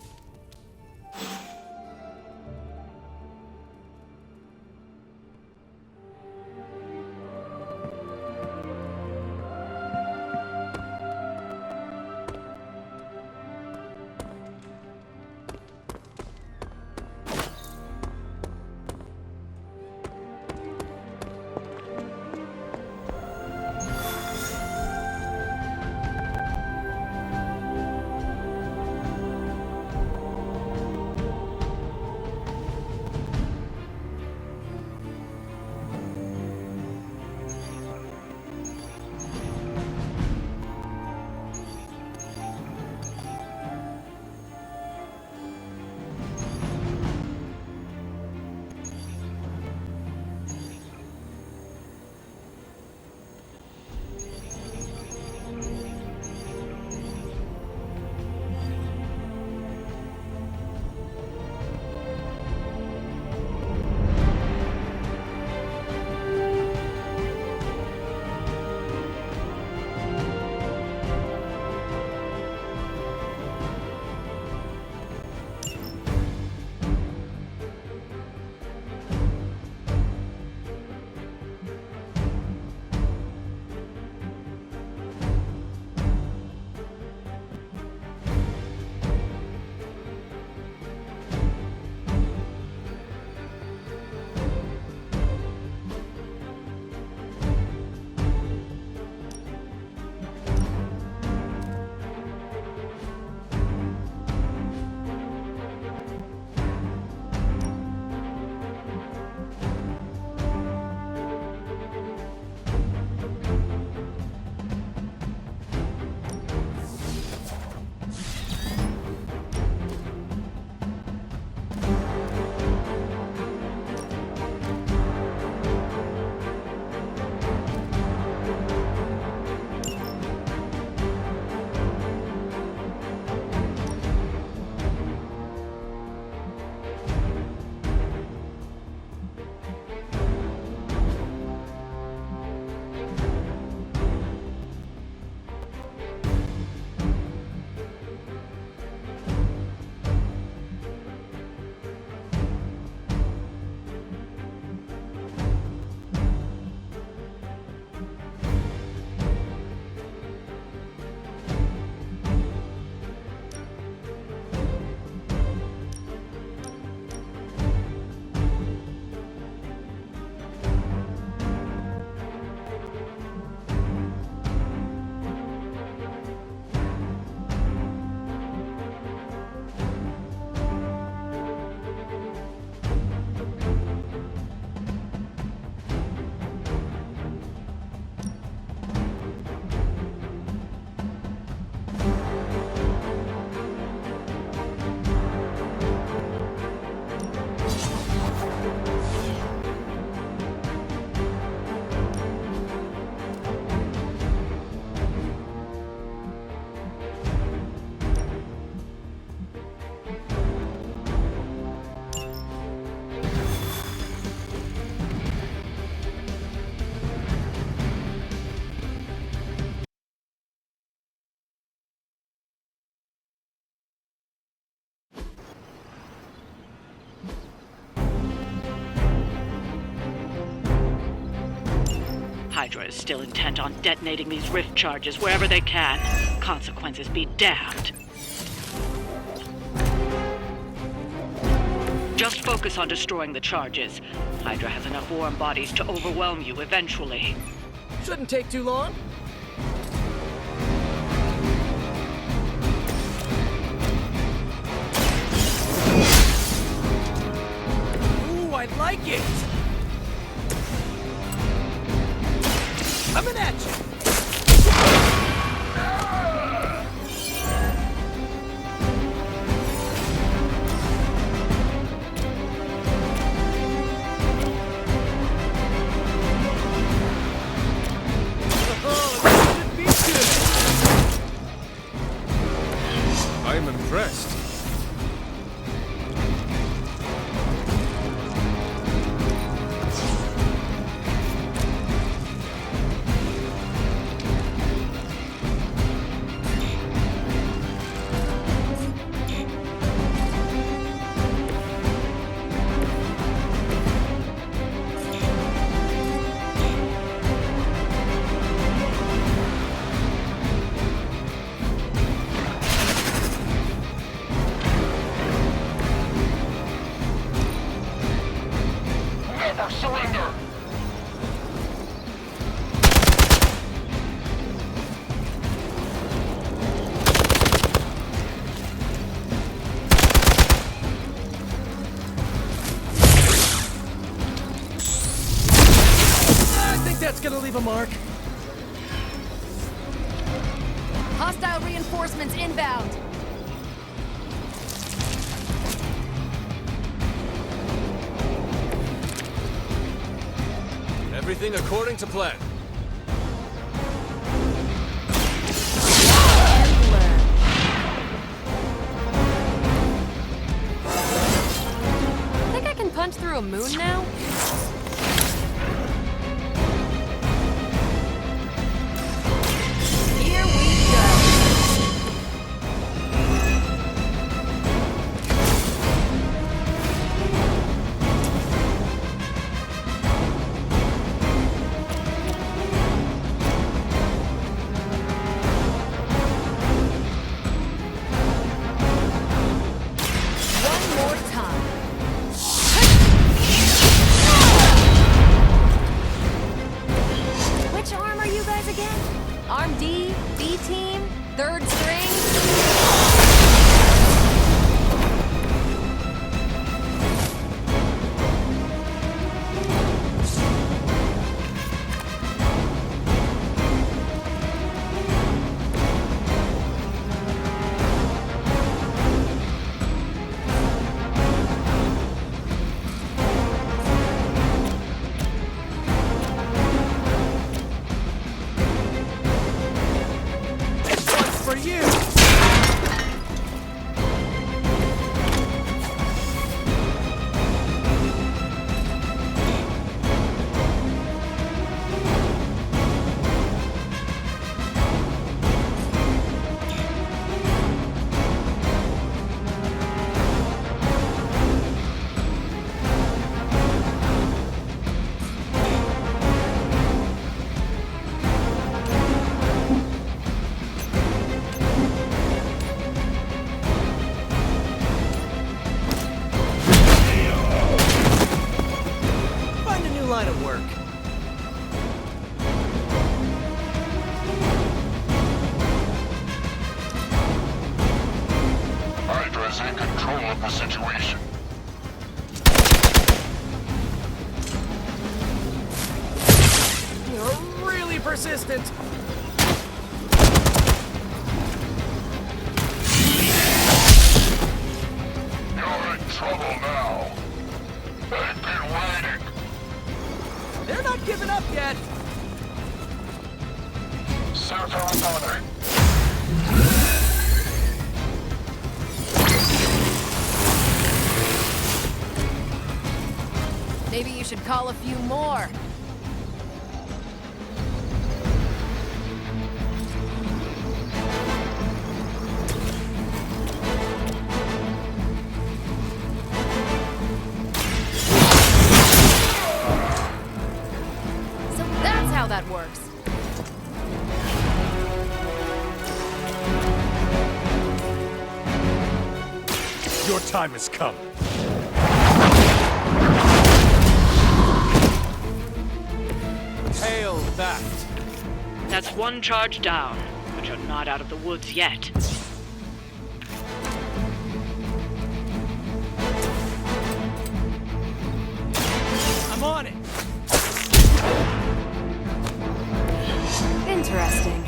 Hydra is still intent on detonating these rift charges wherever they can. Consequences be damned. Just focus on destroying the charges. Hydra has enough warm bodies to overwhelm you eventually.
Shouldn't take too long. Ooh, I like it! Coming at you!
I'm impressed.
That's gonna leave a mark.
Hostile reinforcements inbound.
Everything according to plan.
Think I can punch through a moon now?
Here we go. One more time. Which arm are you guys again? Arm D, B team, third string.
For you! Find a new line of work.
Hydra's in control of the situation.
You're really persistent.
You're in trouble now. They've been waiting.
They're not giving up yet.
Surfer reporter.
Maybe you should call a few more. So that's how that that works.
Your time has come. Hail that!
That's one charge down, but you're not out of the woods yet.
I'm on it!
Interesting.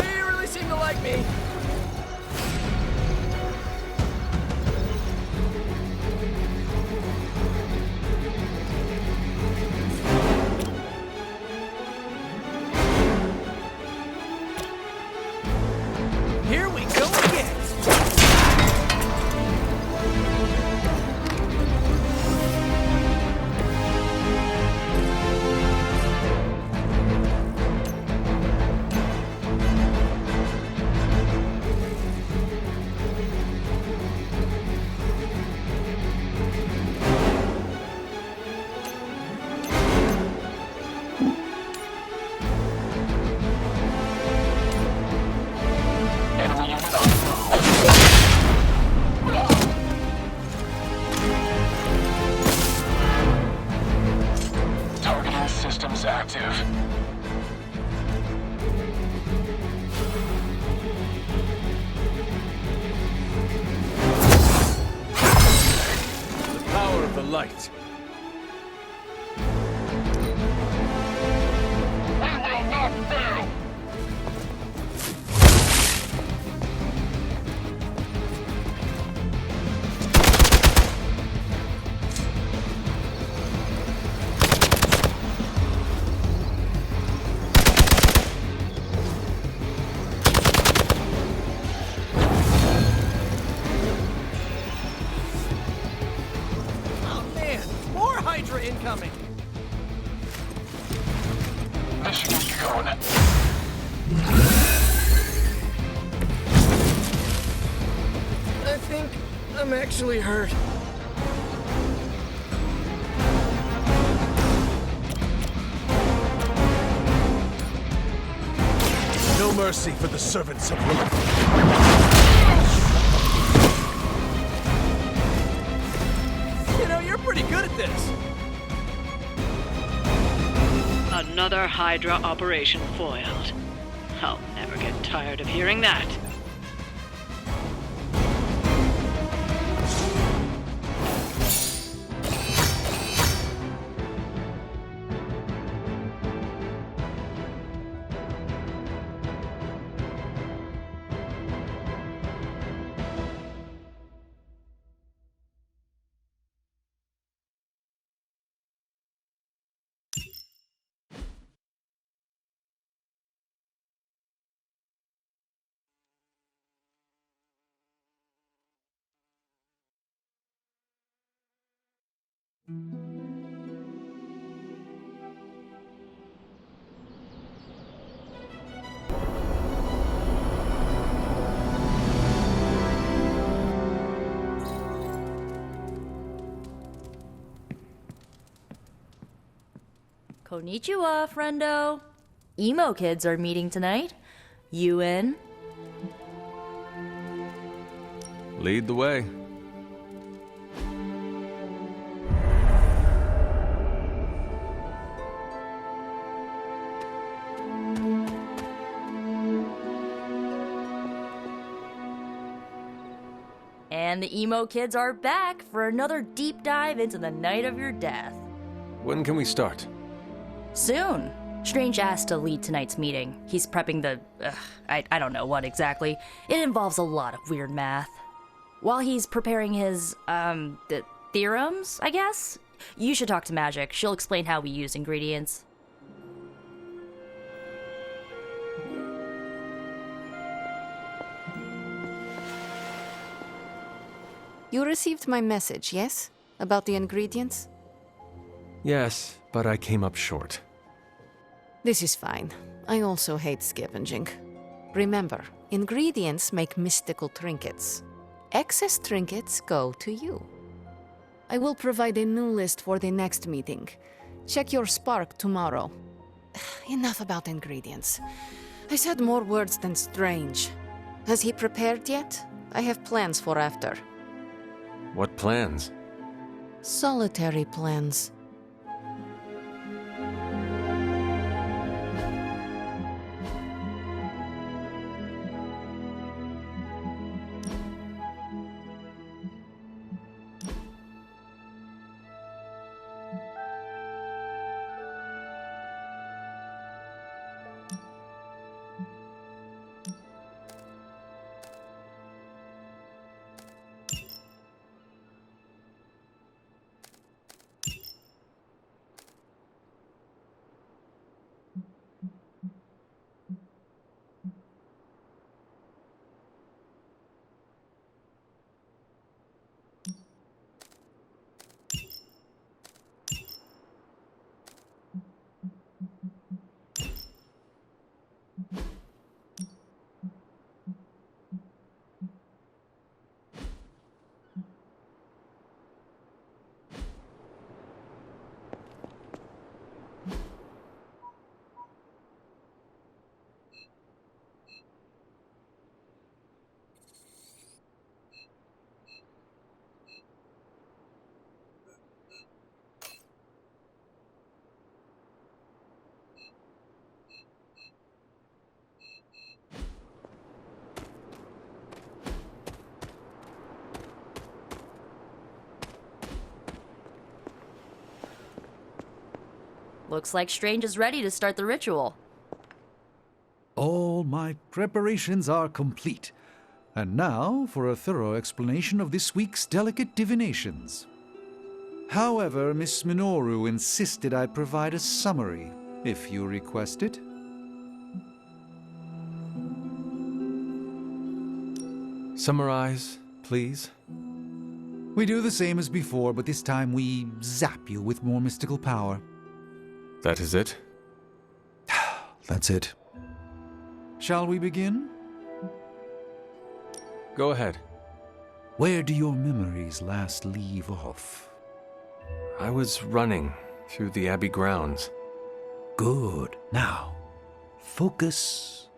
You really seem to like me.
Here we go again!
Targeting systems active.
The power of the light.
We will not fail!
Oh man, more Hydra incoming!
Mission begun.
I think I'm actually hurt.
No mercy for the servants of Lilith.
You know, you're pretty good at this.
Another Hydra operation foiled. I'll never get tired of hearing that.
Konnichiwa, friendo. Emo kids are meeting tonight. You in?
Lead the way.
And the emo kids are back for another deep dive into the night of your death.
When can we start?
Soon. Strange asked to lead tonight's meeting. He's prepping the... I don't know what exactly. It involves a lot of weird math. While he's preparing his, the theorems, I guess? You should talk to Magic. She'll explain how we use ingredients.
You received my message, yes? About the ingredients?
Yes, but I came up short.
This is fine. I also hate scavenging. Remember, ingredients make mystical trinkets. Excess trinkets go to you. I will provide a new list for the next meeting. Check your spark tomorrow. Enough about ingredients. I said more words than strange. Has he prepared yet? I have plans for after.
What plans?
Solitary plans.
Looks like Strange is ready to start the ritual.
All my preparations are complete. And now for a thorough explanation of this week's delicate divinations. However, Miss Minoru insisted I provide a summary, if you request it.
Summarize, please.
We do the same as before, but this time we zap you with more mystical power.
That is it?
That's it. Shall we begin?
Go ahead.
Where do your memories last leave off?
I was running through the Abbey grounds.
Good. Now, focus.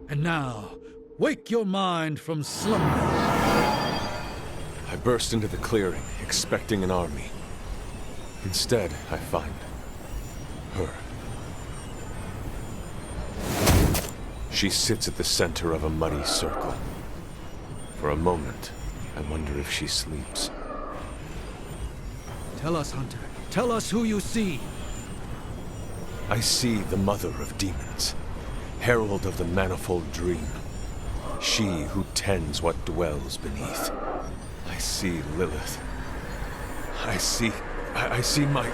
And now, wake your mind from slumber.
I burst into the clearing, expecting an army. Instead, I find her. She sits at the center of a muddy circle. For a moment, I wonder if she sleeps.
Tell us, Hunter. Tell us who you see.
I see the mother of demons, herald of the manifold dream. She who tends what dwells beneath. I see Lilith. I see my...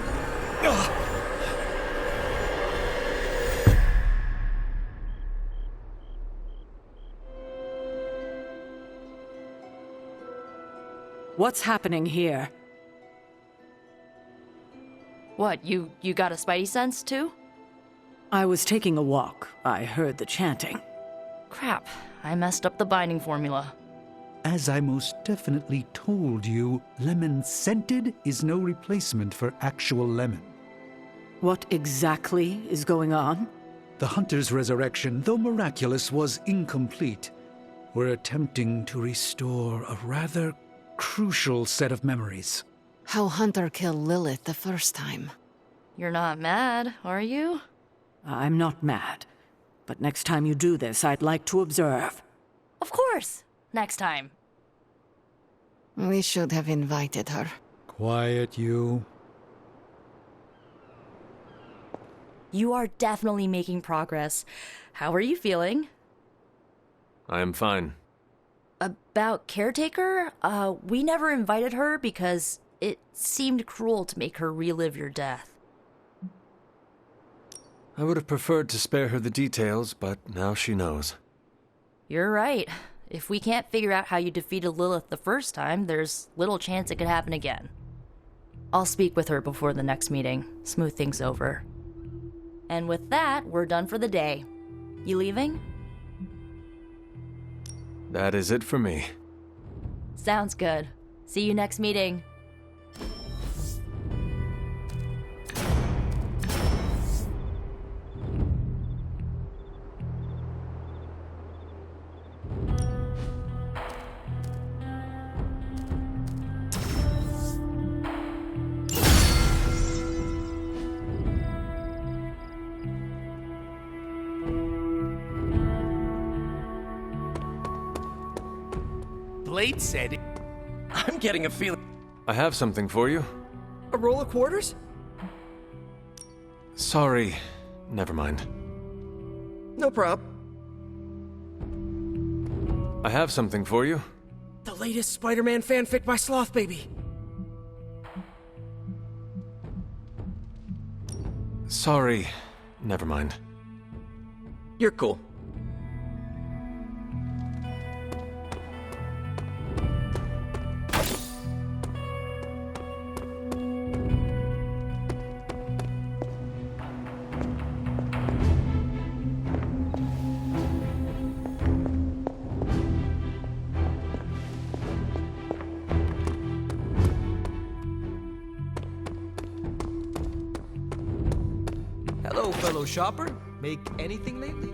What's happening here?
What, you got a spidey sense too?
I was taking a walk. I heard the chanting.
Crap, I messed up the binding formula.
As I most definitely told you, lemon scented is no replacement for actual lemon.
What exactly is going on?
The Hunter's resurrection, though miraculous, was incomplete. We're attempting to restore a rather crucial set of memories.
How Hunter killed Lilith the first time.
You're not mad, are you?
I'm not mad. But next time you do this, I'd like to observe.
Of course! Next time.
We should have invited her.
Quiet, you.
You are definitely making progress. How are you feeling?
I am fine.
About Caretaker? We never invited her because it seemed cruel to make her relive your death.
I would have preferred to spare her the details, but now she knows.
You're right. If we can't figure out how you defeated Lilith the first time, there's little chance it could happen again. I'll speak with her before the next meeting, smooth things over. And with that, we're done for the day. You leaving?
That is it for me.
Sounds good. See you next meeting.
Blade said...
I'm getting a feeling.
I have something for you.
A roll of quarters?
Sorry. Never mind.
No prob.
I have something for you.
The latest Spider-Man fanfic by Sloth Baby.
Sorry. Never mind.
You're cool.
Hello, fellow shopper. Make anything lately?